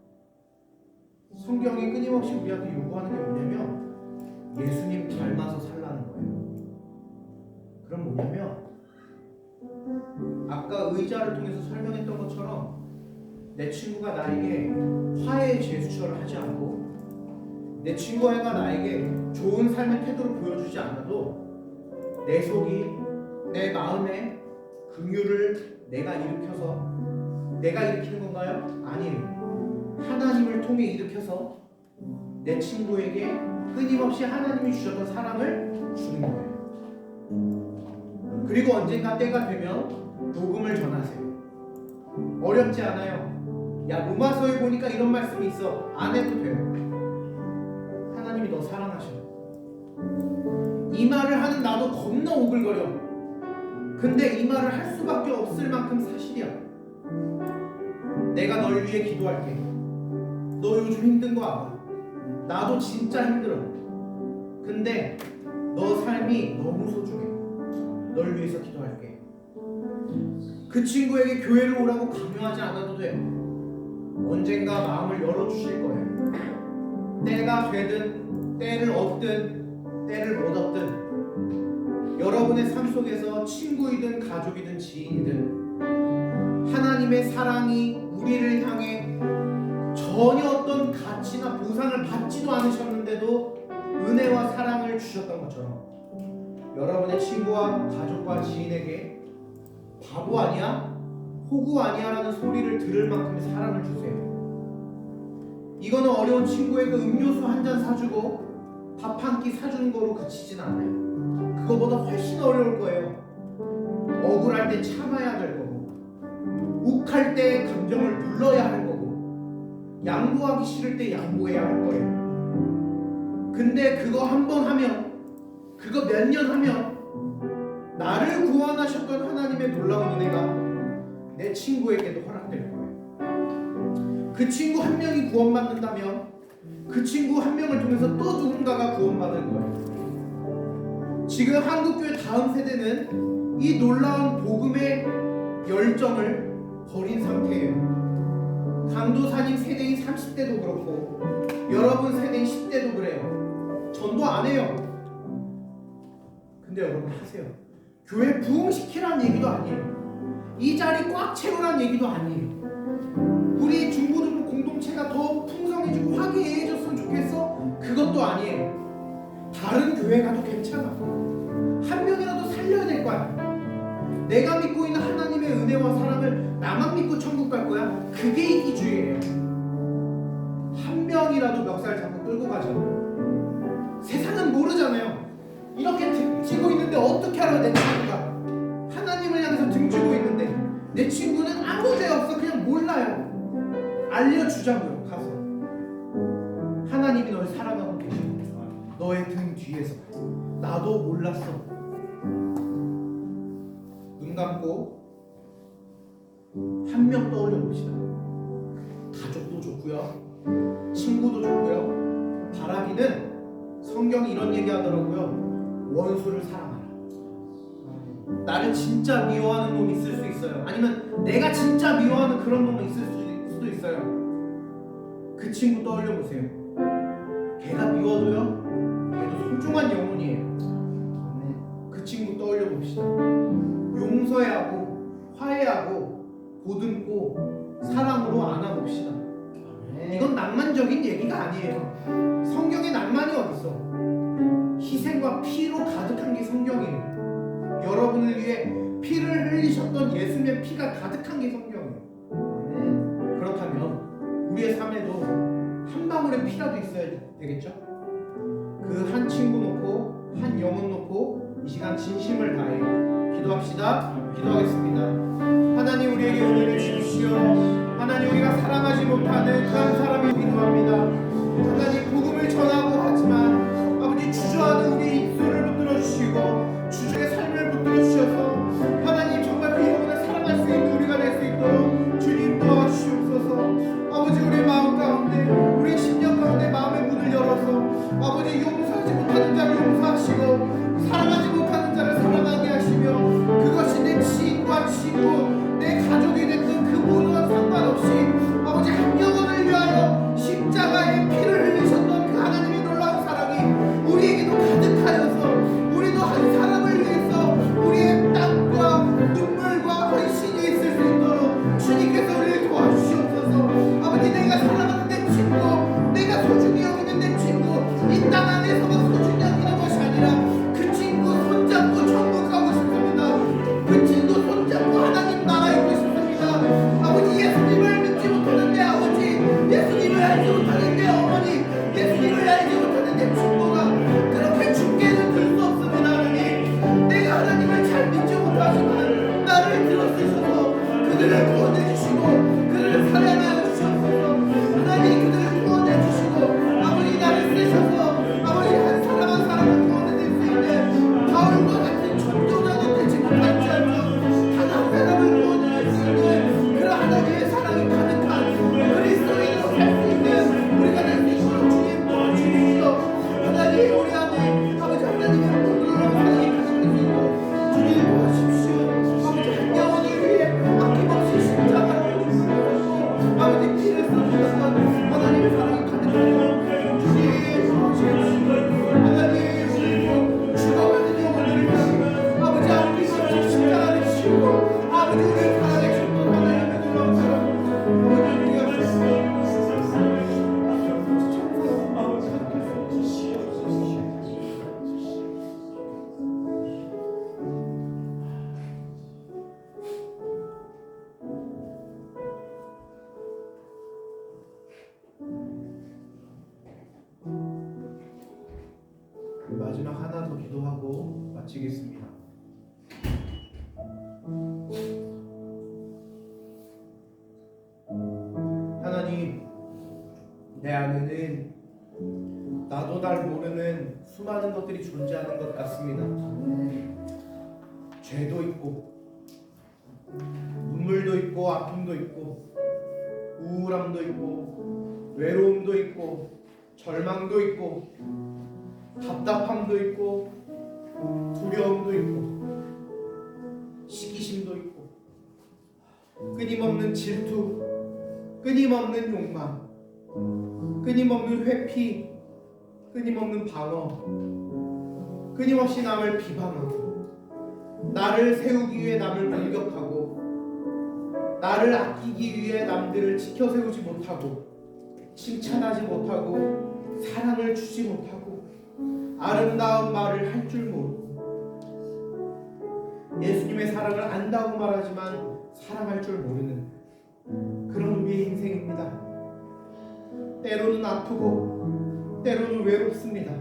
S1: 성경이 끊임없이 우리한테 요구하는 게 뭐냐면 예수님 닮아서 살라는 거예요. 그럼 뭐냐면 아까 의자를 통해서 설명했던 것처럼 내 친구가 나에게 화해의 제스처를 하지 않고 내 친구가 나에게 좋은 삶의 태도를 보여주지 않아도 내 속이, 내 마음에 긍휼을 내가 일으키는 건가요? 아니에요. 하나님을 통해 일으켜서 내 친구에게 끊임없이 하나님이 주셨던 사랑을 주는 거예요. 그리고 언젠가 때가 되면 복음을 전하세요. 어렵지 않아요. 야, 로마서에 보니까 이런 말씀이 있어. 안 해도 돼요. 하나님이 너 사랑하셔. 이 말을 하는 나도 겁나 오글거려. 근데 이 말을 할 수밖에 없을 만큼 사실이야. 내가 널 위해 기도할게. 너 요즘 힘든 거 알아. 나도 진짜 힘들어. 근데 너 삶이 너무 소중해. 널 위해서 기도할게. 그 친구에게 교회를 오라고 강요하지 않아도 돼. 언젠가 마음을 열어주실 거예요. 때가 되든 때를 얻든 때를 못 얻든 여러분의 삶 속에서 친구이든 가족이든 지인이든 하나님의 사랑이 우리를 향해 전혀 어떤 가치나 보상을 받지도 않으셨는데도 은혜와 사랑을 주셨던 것처럼 여러분의 친구와 가족과 지인에게 바보 아니야? 호구 아니야? 라는 소리를 들을 만큼의 사랑을 주세요. 이거는 어려운 친구에게 음료수 한 잔 사주고 밥 한 끼 사주는 거로 그치진 않아요. 그거보다 훨씬 어려울 거예요. 억울할 때 참아야 될 거고, 욱할 때 감정을 눌러야 할 거고, 양보하기 싫을 때 양보해야 할 거예요. 근데 그거 한 번 하면, 그거 몇 년 하면 나를 구원하셨던 하나님의 놀라운 은혜가 내 친구에게도 허락될 거예요. 그 친구 한 명이 구원받는다면 그 친구 한 명을 통해서 또 누군가가 구원받을 거예요. 지금 한국교회 다음 세대는 이 놀라운 복음의 열정을 버린 상태예요. 강도사님 세대인 30대도 그렇고 여러분 세대인 10대도 그래요. 전도 안 해요. 근데 여러분 하세요. 교회 부흥시키라는 얘기도 아니에요. 이 자리 꽉 채우라는 얘기도 아니에요. 우리 중고등부 공동체가 더 풍성해지고 화기애애해졌으면 좋겠어? 그것도 아니에요. 다른 교회 가도 괜찮아. 한 명이라도 살려야 될 거야. 내가 믿고 있는 하나님의 은혜와 사랑을 나만 믿고 천국 갈 거야? 그게 이기주의예요. 한 명이라도 멱살 잡고 끌고 가자. 세상은 모르잖아요. 이렇게 등지고 있는데 어떻게 알아 내 친구가 하나님을 향해서 등지고 있는데 내 친구는 아무 죄 없어. 그냥 몰라요. 알려주자고요. 가서 하나님이 널 사랑하고 계시고 너의 등 뒤에서 나도 몰랐어. 눈 감고 한 명 떠올려 봅시다. 가족도 좋고요, 친구도 좋고요. 바라기는 성경이 이런 얘기하더라고요. 원수를 사랑하라. 나를 진짜 미워하는 놈이 있을 수 있어요. 아니면 내가 진짜 미워하는 그런 놈이 있을 수도 있어요. 그 친구 떠올려 보세요. 걔가 미워도요, 걔도 소중한 영혼이에요. 그 친구 떠올려 봅시다. 용서해하고 화해하고 보듬고 사랑으로 안아봅시다. 이건 낭만적인 얘기가 아니에요. 성경에 낭만이 어딨어? 희생과 피로 가득한 게 성경이에요. 여러분을 위해 피를 흘리셨던 예수님의 피가 가득한 게 성경이에요. 그렇다면 우리의 삶에도 한 방울의 피라도 있어야 되겠죠? 그 한 친구 놓고 한 영혼 놓고 이 시간 진심을 다해 기도합시다. 기도하겠습니다. 하나님, 우리에게 은혜를 주십시오. 하나님, 우리가 사랑하지 못하는 한 사람이 기도합니다. 하나님, 복음을 전하고 하지만 아버지 주저하는 우리의 입술을 붙들어 주시고 주주의 삶을 붙들어 주셔서 하나님 정말 그 영혼을 사랑할 수 있는 우리가 될 수 있도록 주님 도와주시옵소서. 아버지, 우리의 마음 가운데 우리의 심령 가운데 마음의 문을 열어서 아버지 용서하지 못하는 자를 용서하시고 사랑하지 못하는 자를 사랑하게 하시며 그것이 내 지인과 친구 내 가족이 됐든 그 모든 상관없이 아버지 한 영혼을 위하여 십자가의 마지막 하나 더 기도하고 마치겠습니다. 하나님, 내 안에는 나도 날 모르는 수많은 것들이 존재하는 것 같습니다. 죄도 있고 눈물도 있고 아픔도 있고 우울함도 있고 외로움도 있고 절망도 있고 답답함도 있고 두려움도 있고 시기심도 있고 끊임없는 질투, 끊임없는 욕망, 끊임없는 회피, 끊임없는 방어, 끊임없이 남을 비방하고 나를 세우기 위해 남을 공격하고 나를 아끼기 위해 남들을 지켜세우지 못하고 칭찬하지 못하고 사랑을 주지 못하고 아름다운 말을 할 줄 모르고 예수님의 사랑을 안다고 말하지만 사랑할 줄 모르는 그런 우리의 인생입니다. 때로는 아프고 때로는 외롭습니다.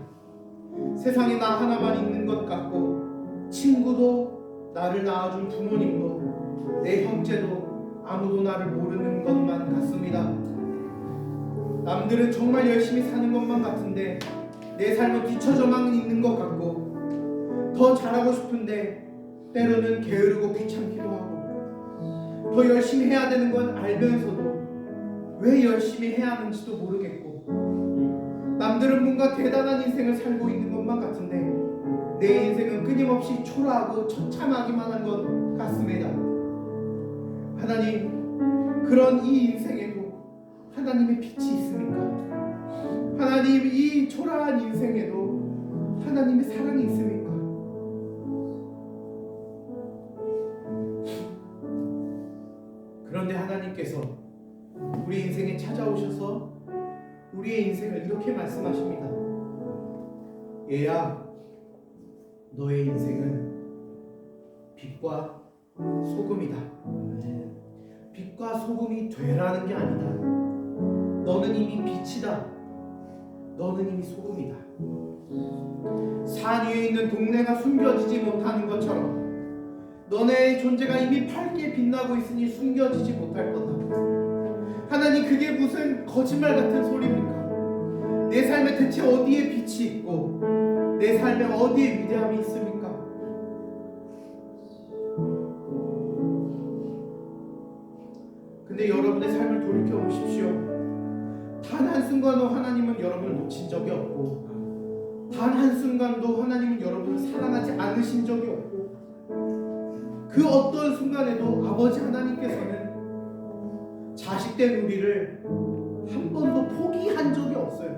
S1: 세상에 나 하나만 있는 것 같고 친구도 나를 낳아준 부모님도 내 형제도 아무도 나를 모르는 것만 같습니다. 남들은 정말 열심히 사는 것만 같은데 내 삶은 뒤처져만 있는 것 같고 더 잘하고 싶은데 때로는 게으르고 귀찮기도 하고 더 열심히 해야 되는 건 알면서도 왜 열심히 해야 하는지도 모르겠고 남들은 뭔가 대단한 인생을 살고 있는 것만 같은데 내 인생은 끊임없이 초라하고 처참하기만 한 것 같습니다. 하나님, 그런 이 인생에도 하나님의 빛이 있습니까? 하나님, 이 초라한 인생에도 하나님의 사랑이 있습니까? 그런데 하나님께서 우리 인생에 찾아오셔서 우리의 인생을 이렇게 말씀하십니다. 얘야, 너의 인생은 빛과 소금이다. 빛과 소금이 되라는 게 아니다. 너는 이미 빛이다. 너는 이미 소금이다. 산 위에 있는 동네가 숨겨지지 못하는 것처럼 너네의 존재가 이미 밝게 빛나고 있으니 숨겨지지 못할 거다. 하나님, 그게 무슨 거짓말 같은 소리입니까? 내 삶에 대체 어디에 빛이 있고 내 삶에 어디에 위대함이 있습니까? 근데 여러분의 삶을 돌이켜 보십시오. 단 한순간도 하나님은 여러분을 놓친 적이 없고 단 한순간도 하나님은 여러분을 사랑하지 않으신 적이 없고 그 어떤 순간에도 아버지 하나님께서는 자식된 우리를 한 번도 포기한 적이 없어요.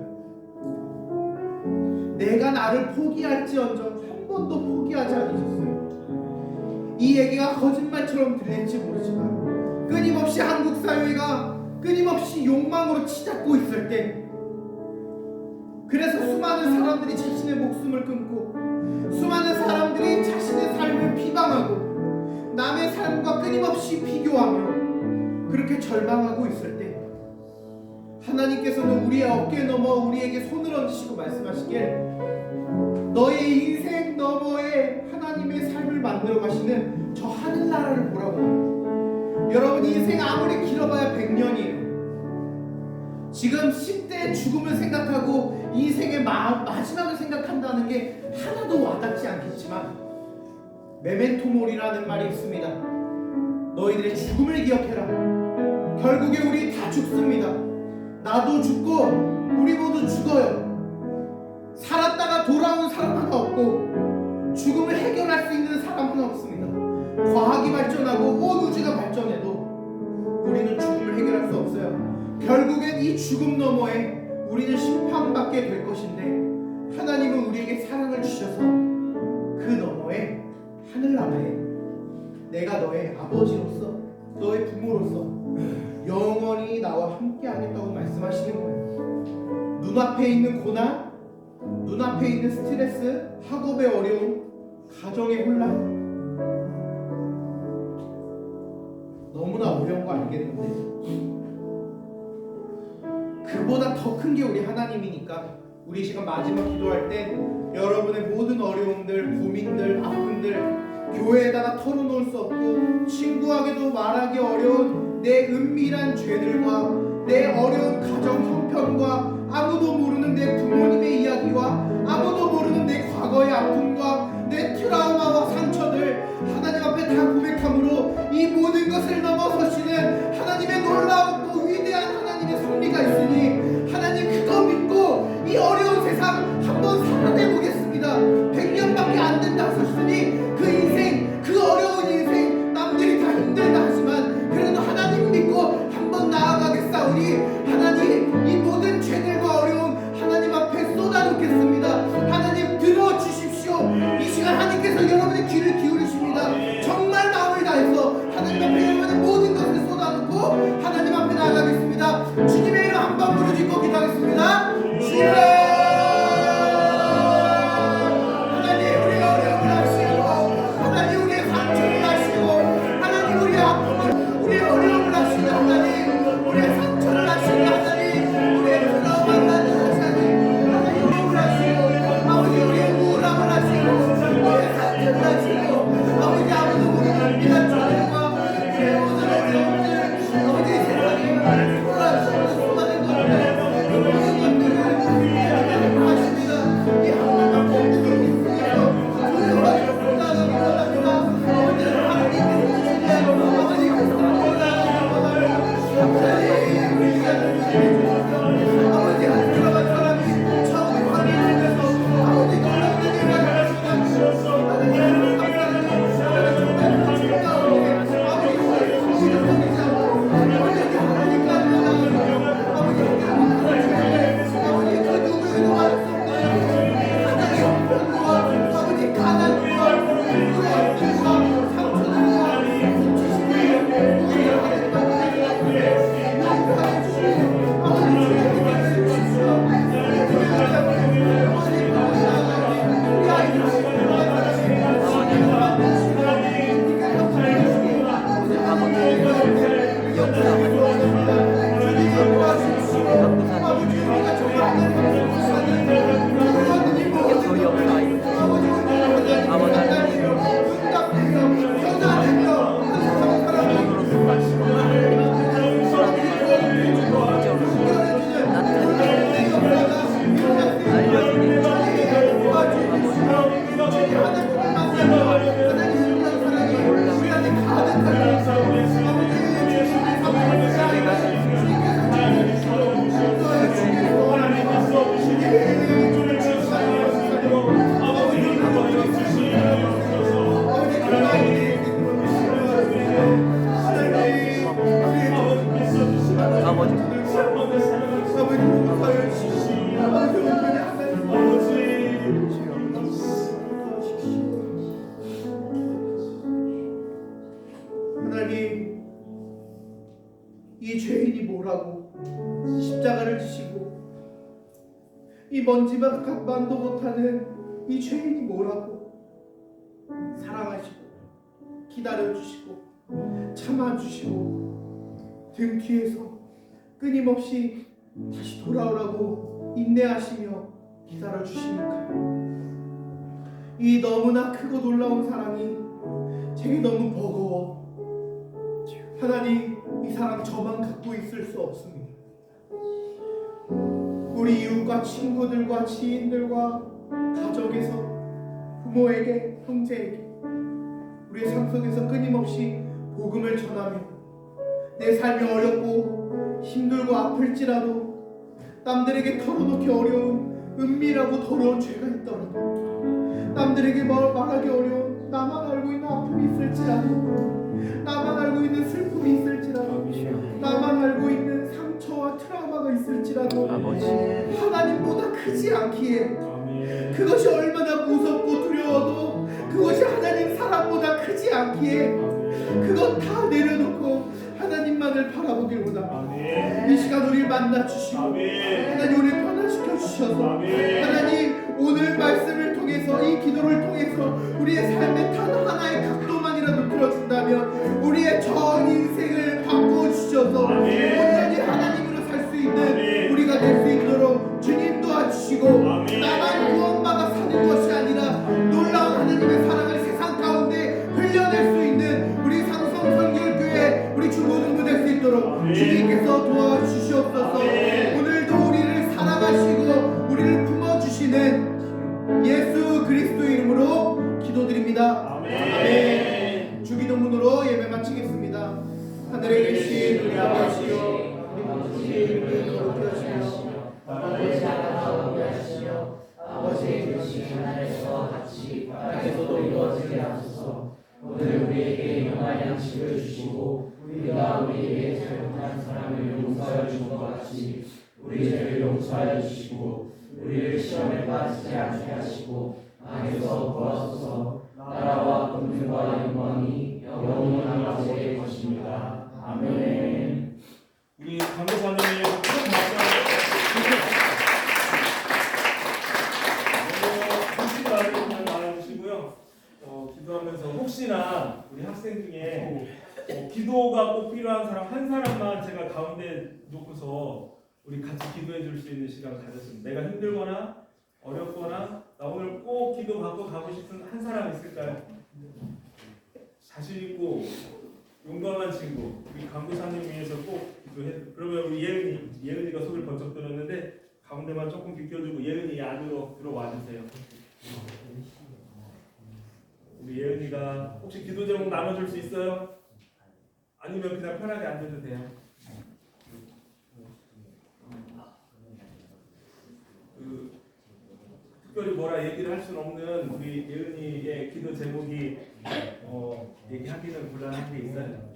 S1: 내가 나를 포기할지언정 한 번도 포기하지 않으셨어요. 이 얘기가 거짓말처럼 들릴지 모르지만 끊임없이 한국 사회가 끊임없이 욕망으로 치닫고 있을 때 그래서 수많은 사람들이 자신의 목숨을 끊고 수많은 사람들이 자신의 삶을 비방하고 남의 삶과 끊임없이 비교하며 그렇게 절망하고 있을 때 하나님께서는 우리의 어깨 넘어 우리에게 손을 얹으시고 말씀하시길 너의 인생 너머에 하나님의 삶을 만들어 가시는 저 하늘나라를 보라고. 여러분, 인생 아무리 길어봐야 100년이에요. 지금 10대의 죽음을 생각하고 인생의 마지막을 생각한다는 게 하나도 와닿지 않겠지만 메멘토모리라는 말이 있습니다. 너희들의 죽음을 기억해라. 결국에 우리 다 죽습니다. 나도 죽고 우리 모두 죽어요. 살았다가 돌아온 사람 하나 없고 죽음을 해결할 수 있는 사람 하나 없습니다. 과학이 발전하고 온 우주가 발전해도 우리는 죽음을 해결할 수 없어요. 결국엔 이 죽음 너머에 우리는 심판받게 될 것인데 하나님은 우리에게 사랑을 주셔서 그 너머에 하늘나라에 내가 너의 아버지로서 너의 부모로서 영원히 나와 함께 하겠다고 말씀하시는 거예요. 눈앞에 있는 고난, 눈앞에 있는 스트레스, 학업의 어려움, 가정의 혼란 너무나 어려운 거 알겠는데 그보다 더 큰 게 우리 하나님이니까 우리 이 시간 마지막 기도할 때 여러분의 모든 어려움들, 고민들, 아픔들 교회에다가 털어놓을 수 없고 친구에게도 말하기 어려운 내 은밀한 죄들과 내 어려운 가정 형편과 아무도 모르는 내 부모님의 이야기와 아무도 모르는 내 과거의 아픔과 내 트라우마와 상처들 하나님 앞에 다 고백함으로 이 모든 것을 넘어서시는 하나님의 놀라웠고 위대한 하나님의 섭리가 있으니 하나님 그거 믿고 이 어려운 세상 한번 살아내보겠습니다. 100년밖에 안 된다 하셨으니 그 인생, 그 어려운 인생 남들이 다 힘들다 하지만 그래도 하나님 믿고 한번 나아가겠사오니 하나님 이 모든 죄들과 어려움 하나님 앞에 쏟아놓겠습니다. 하나님 들어주십시오. 이 시간 하나님께서 여러분의 귀를 기울이십니다. 정말 마음을 다해서 하나님 앞에 여러분의 모든 것을 쏟아놓고 하나님 앞에 나아가겠습니다. 주님의 이름 한번 부르짖고 기도하겠습니다. 주님 하나님 이 죄인이 뭐라고 십자가를 지시고 이 먼지만도 못하는 이 죄인이 뭐라고 사랑하시고 기다려주시고 참아주시고 등 뒤에서 끊임없이 다시 돌아오라고 인내하시며 기다려주시니까 이 너무나 크고 놀라운 사랑이 제게 너무 버거워. 하나님 이 사랑 저만 갖고 있을 수 없습니다. 우리 이웃과 친구들과 지인들과 가족에서 부모에게 형제에게 우리의 삶 속에서 끊임없이 복음을 전하며 내 삶이 어렵고 힘들고 아플지라도 남들에게 털어놓기 어려운 은밀하고 더러운 죄가 있더라도 남들에게 말하기 어려운 나만 알고 있는 아픔이 있을지라도 나만 알고 있는 슬픔이 있을지라도 나만 알고 있는 상처와 트라우마가 있을지라도 하나님보다 크지 않기에 그것이 얼마나 무섭고 두려워도 그것이 하나님 사랑보다 크지 않기에 그것 다 내려놓고 하나님만을 바라보길 원합니다. 이 시간 우리를 만나주시고 하나님 우리를 변화시켜 주셔서 하나님 오늘 말씀을 통해서 이 기도를 통해서 우리의 삶의 단 하나의 각도만이라도 들어준다면 우리의 전 인생을 바꿔주셔서 온전히 하나님으로 살 수 있는 우리가 될 수 있도록 주님 도와주시고 기도드립니다.
S3: 아멘.
S1: 주기도문으로 예배 마치겠습니다. 하늘에 계신 우리 아버지요,
S2: 아버지 이름을 거룩히 하시며 아버지 나라가 오게 하시며 아버지의 뜻이 하늘에서 같이 땅에서도 이루어지게 하소서. 오늘 우리에게 영원한 양식을 주시고 우리가 우리에게 잘못한 사람을 용서하여 준 것 같이 우리 죄를 용서하여 주시고 우리를 시험에 빠지지 않게 하시고 악에서 구하소서. 나라와 권능과 영광이 영원히 아버지의 것입니다. 아멘.
S3: 우리 강도사님의 큰 박수 한번 나눠주시고요. 기도하면서 혹시나 우리 학생 중에 기도가 꼭 필요한 사람 한 사람만 제가 가운데 놓고서 우리 같이 기도해 줄 수 있는 시간을 가졌습니다. 내가 힘들거나 어렵거나 나 오늘 꼭 기도 받고 가고 싶은 한 사람 있을까요? 자신 있고 용감한 친구, 우리 강도사님 위해서 꼭 기도해. 그러면 우리 예은이가 소리를 번쩍 들었는데 가운데만 조금 비켜주고 예은이 안으로 들어와 주세요. 우리 예은이가 혹시 기도 제목 나눠줄 수 있어요? 아니면 그냥 편하게 앉아도 돼요. 특별히 뭐라 얘기를 할 수는 없는 우리 예은이의 기도 제목이 얘기하기는 곤란한 게 있어요.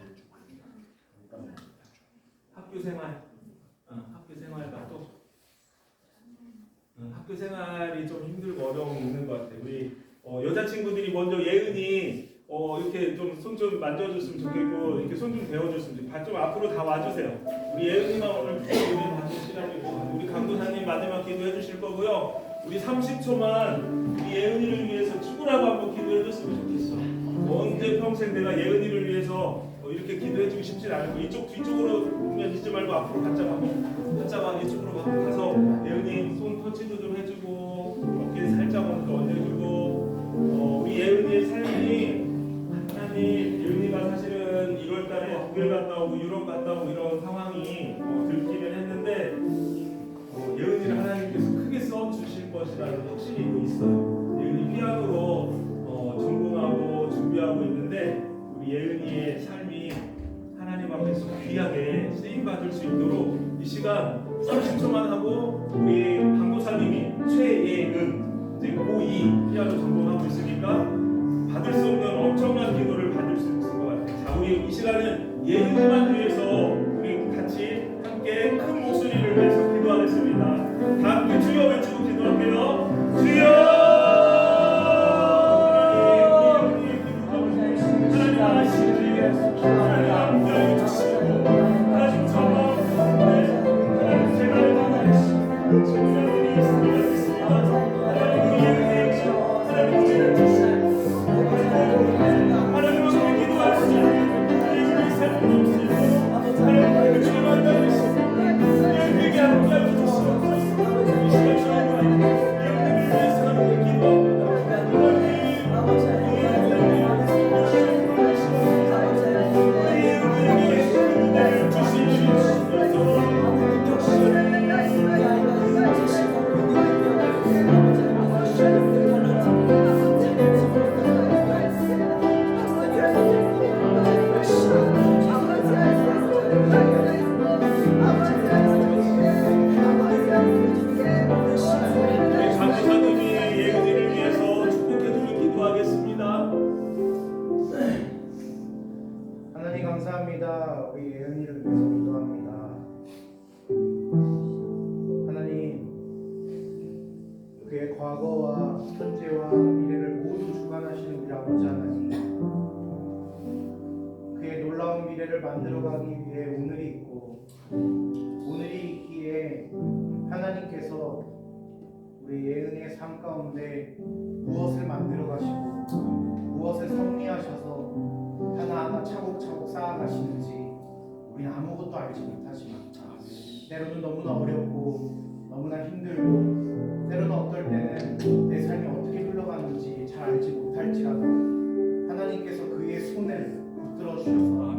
S3: 학교 생활, 학교 생활과 또 학교 생활이 좀 힘들고 어려움이 있는 것 같아요. 우리 여자친구들이 먼저 예은이 이렇게 좀 손 좀 만져줬으면 좋겠고 이렇게 손 좀 대어줬으면 좋겠고 좀 앞으로 다 와주세요. 우리 예은이만 오늘 기도 받는 시간이고 우리 강도사님 마지막 기도해 주실 거고요. 우리 30초만 우리 예은이를 위해서 죽으라고 한번 기도해 줬으면 좋겠어. 언제 평생 내가 예은이를 위해서 이렇게 기도해 주고 싶진 않고 이쪽 뒤쪽으로 보면 있지 말고 앞으로 바짝 이쪽으로 가서 예은이 손 터치도 좀 해주고 어깨 살짝 얹어주고 우리 예은이의 삶이 하나님 예은이가 사실은 1월달에 독일 갔다 오고 유럽 갔다 오고 이런 상황이 들기는 했는데 예은이를 하나님께서 크게 써주실 것이라는 확신이 있어요. 예은이 피아노로 전공하고 준비하고 있는데 우리 예은이의 삶이 하나님 앞에서 귀하게 쓰임받을 수 있도록 이 시간 30초만 하고 우리 강도사님이 최예은 이제 고2 피아노 전공하고 있으니까 받을 수 없는 엄청난 기도를 받을 수 있을 것 같아요. 자, 우리 이 시간은 예은이만 위해서 우리 같이 함께 큰 목소리를 위해서 기도하겠습니다. 다 함께 주여 외치고 기도할게요. 주여!
S1: 감사합니다. 우리 예은이를 위해서 기도합니다. 하나님, 그의 과거와 현재와 미래를 모두 주관하시는 우리 아버지 하나님, 그의 놀라운 미래를 만들어가기 위해 오늘이 있고 오늘이 있기에 하나님께서 우리 예은이의 삶 가운데 무엇을 만들어 가시고 무엇을 섭리하셔서 하나하나 차곡차곡 쌓아가시는지 우리는 아무것도 알지 못하지만 때로는 너무나 어렵고 너무나 힘들고 때로는 어떨 때는 내 삶이 어떻게 흘러가는지 잘 알지 못할지라도 하나님께서 그의 손을 붙들어 주셔서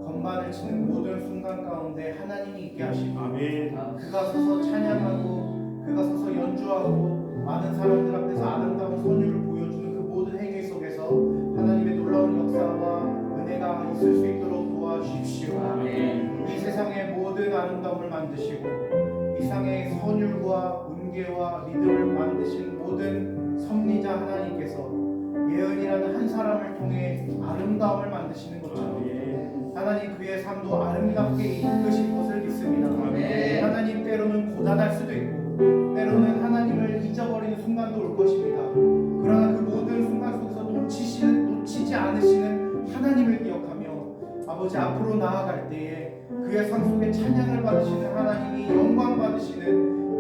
S1: 건반을 치는 모든 순간 가운데 하나님이 있게 하시고 그가 서서 찬양하고 그가 서서 연주하고 많은 사람들 앞에서 아름다운 선율을 보여주는 그 모든 행위 속에서 있을 수 있도록 도와주십시오.
S2: 아멘.
S1: 이 세상의 모든 아름다움을 만드시고 이 세상의 선율과 은혜와 믿음을 만드신 모든 섭리자 하나님께서 예언이라는 한 사람을 통해 아름다움을 만드시는 것처럼 하나님 그의 삶도 아름답게 이끄실 것을 믿습니다.
S2: 아멘.
S1: 하나님 때로는 고단할 수도 있고 때로는 하나님을 잊어버리는 순간도 올 것입니다. 그러나 그 모든 순간 속에서 놓치지 않으시는 하나님을 기억하며 아버지 앞으로 나아갈 때에 그의 삶 속에 찬양을 받으시는 하나님이 영광 받으시는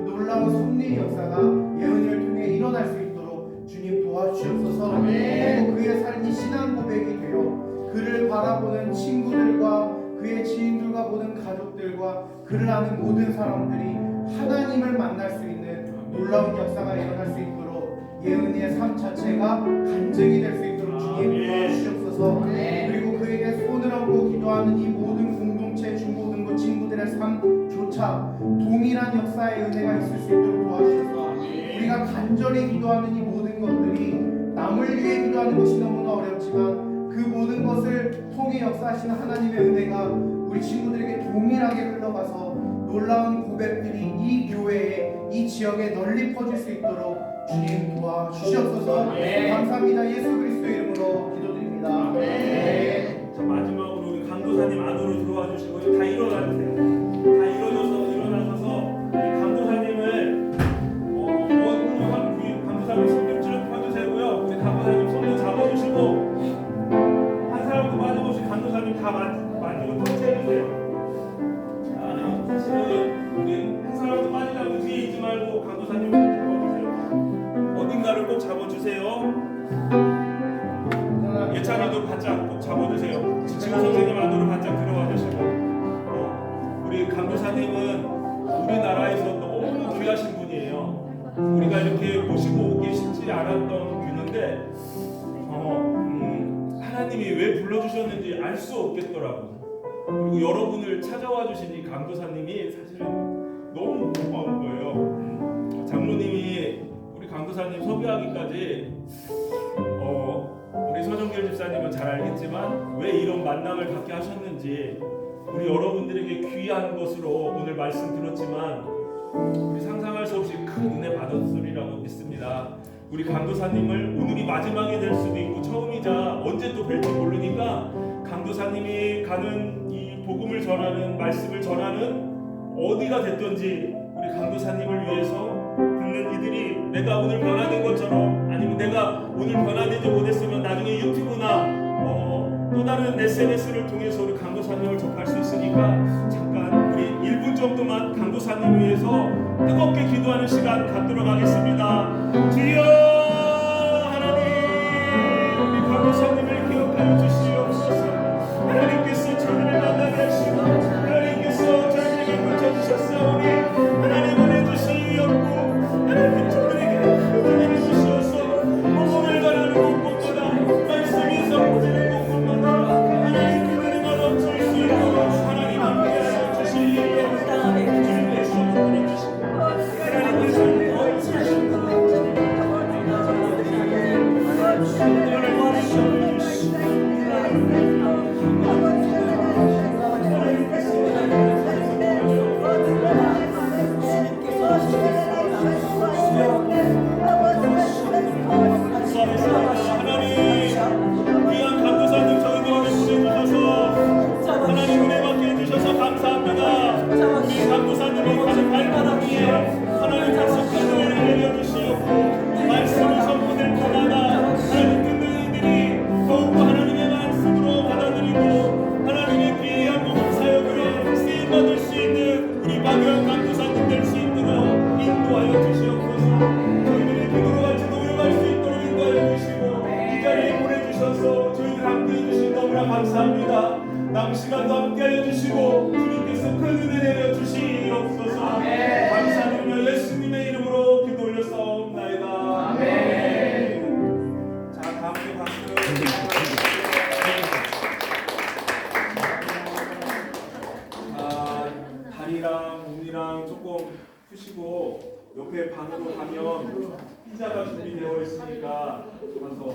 S1: 그 놀라운 섭리의 역사가 예언을 통해 일어날 수 있도록 주님 도와주시옵소서. 그리고 그의 삶이 신앙 고백이 되어 그를 바라보는 친구들과 그의 지인들과 모든 가족들과 그를 아는 모든 사람들이 하나님을 만날 수 있는 놀라운 역사가 일어날 수 있도록 예은이의 삶 자체가 간증이 될 수 있도록 주님 도와주시옵소서. 그리고 그에게 손을 얹고 기도하는 이 모든 공동체 중고등부 친구들의 삶조차 동일한 역사의 은혜가 있을 수 있도록 도와주셔서 우리가 간절히 기도하는 이 모든 것들이 남을 위해 기도하는 것이 너무나 어렵지만 그 모든 것을 통해 역사하시는 하나님의 은혜가 우리 친구들에게 동일하게 흘러가서 놀라운 고백들이 이 교회에 이 지역에 널리 퍼질 수 있도록 주님 도와주시옵소서. 감사합니다. 예수 그리스도의 이름으로 기도드립니다.
S3: 자, 마지막으로 우리 강도사님 안으로 들어와 주시고 다 일어나 주세요. 다 일어나셔서 우리 강도사님을 우리 강도사님 손 좀 쭉 펴주세요고요. 우리 강도사님 손도 잡아주시고 한 사람도 빠짐없이 강도사님 다 만지고 터치해주세요. 사실은 우리 한 사람도 빠지지 않고 뒤에 있지 말고 강도사님 잡아주세요. 어딘가를 꼭 잡아주세요. 예찬이도 바짝 꼭 잡아주세요. 지금 선생님 안으로 바짝 들어와 주시고 우리 강도사님은 우리나라에서 너무 귀하신 분이에요. 우리가 이렇게 모시고 오기 쉽지 않았던 분인데 하나님이 왜 불러주셨는지 알 수 없겠더라고요. 그리고 여러분을 찾아와 주신 이 강도사님이 사실은 너무 고마운 거예요. 장로님이 우리 강도사님 섭외하기까지 우리 서정길 집사님은 잘 알겠지만 왜 이런 만남을 갖게 하셨는지 우리 여러분들에게 귀한 것으로 오늘 말씀 들었지만 우리 상상할 수 없이 큰 은혜 받았으리라고 믿습니다. 우리 강도사님을 오늘이 마지막이 될 수도 있고 처음이자 언제 또 뵐지 모르니까 강도사님이 가는 이 복음을 전하는 말씀을 전하는 어디가 됐든지 우리 강도사님을 위해서 듣는 이들이 내가 오늘 변화된 것처럼 아니면 내가 오늘 변화되지 못했으면 나중에 유튜브나 또 다른 SNS를 통해서 우리 강도사님을 접할 수 있으니까 잠깐 우리 1분 정도만 강도사님 위해서 뜨겁게 기도하는 시간 갖도록 하겠습니다. 주여 하나님 우리 강도사님을 기억하여 주시옵소서. 하나님께서 저희를 만나게 하시고 하나님께서 저희에게 붙여주셨사오니 하나님 보내주시옵고 하나님 저들에게 은혜를 주시옵소서. 복음을 전하는 곳곳마다 말씀이 선포되는 곳곳마다 하나님 그 은혜가 넘칠 수 있도록 하나님 함께하여 주시옵소서. 주님께서 보내주시고 하나님께서 감사합니다. 남은 시간도 함께하여 주시고 주님께서 큰 은혜 내려 주시옵소서. 감사드리며 예수님의 이름으로 기도 올렸사옵나이다. 아멘. 자, 다 함께 박수. 다리랑 몸이랑 조금 푸시고 옆에 방으로 가면 피자가 준비되어 있으니까 가서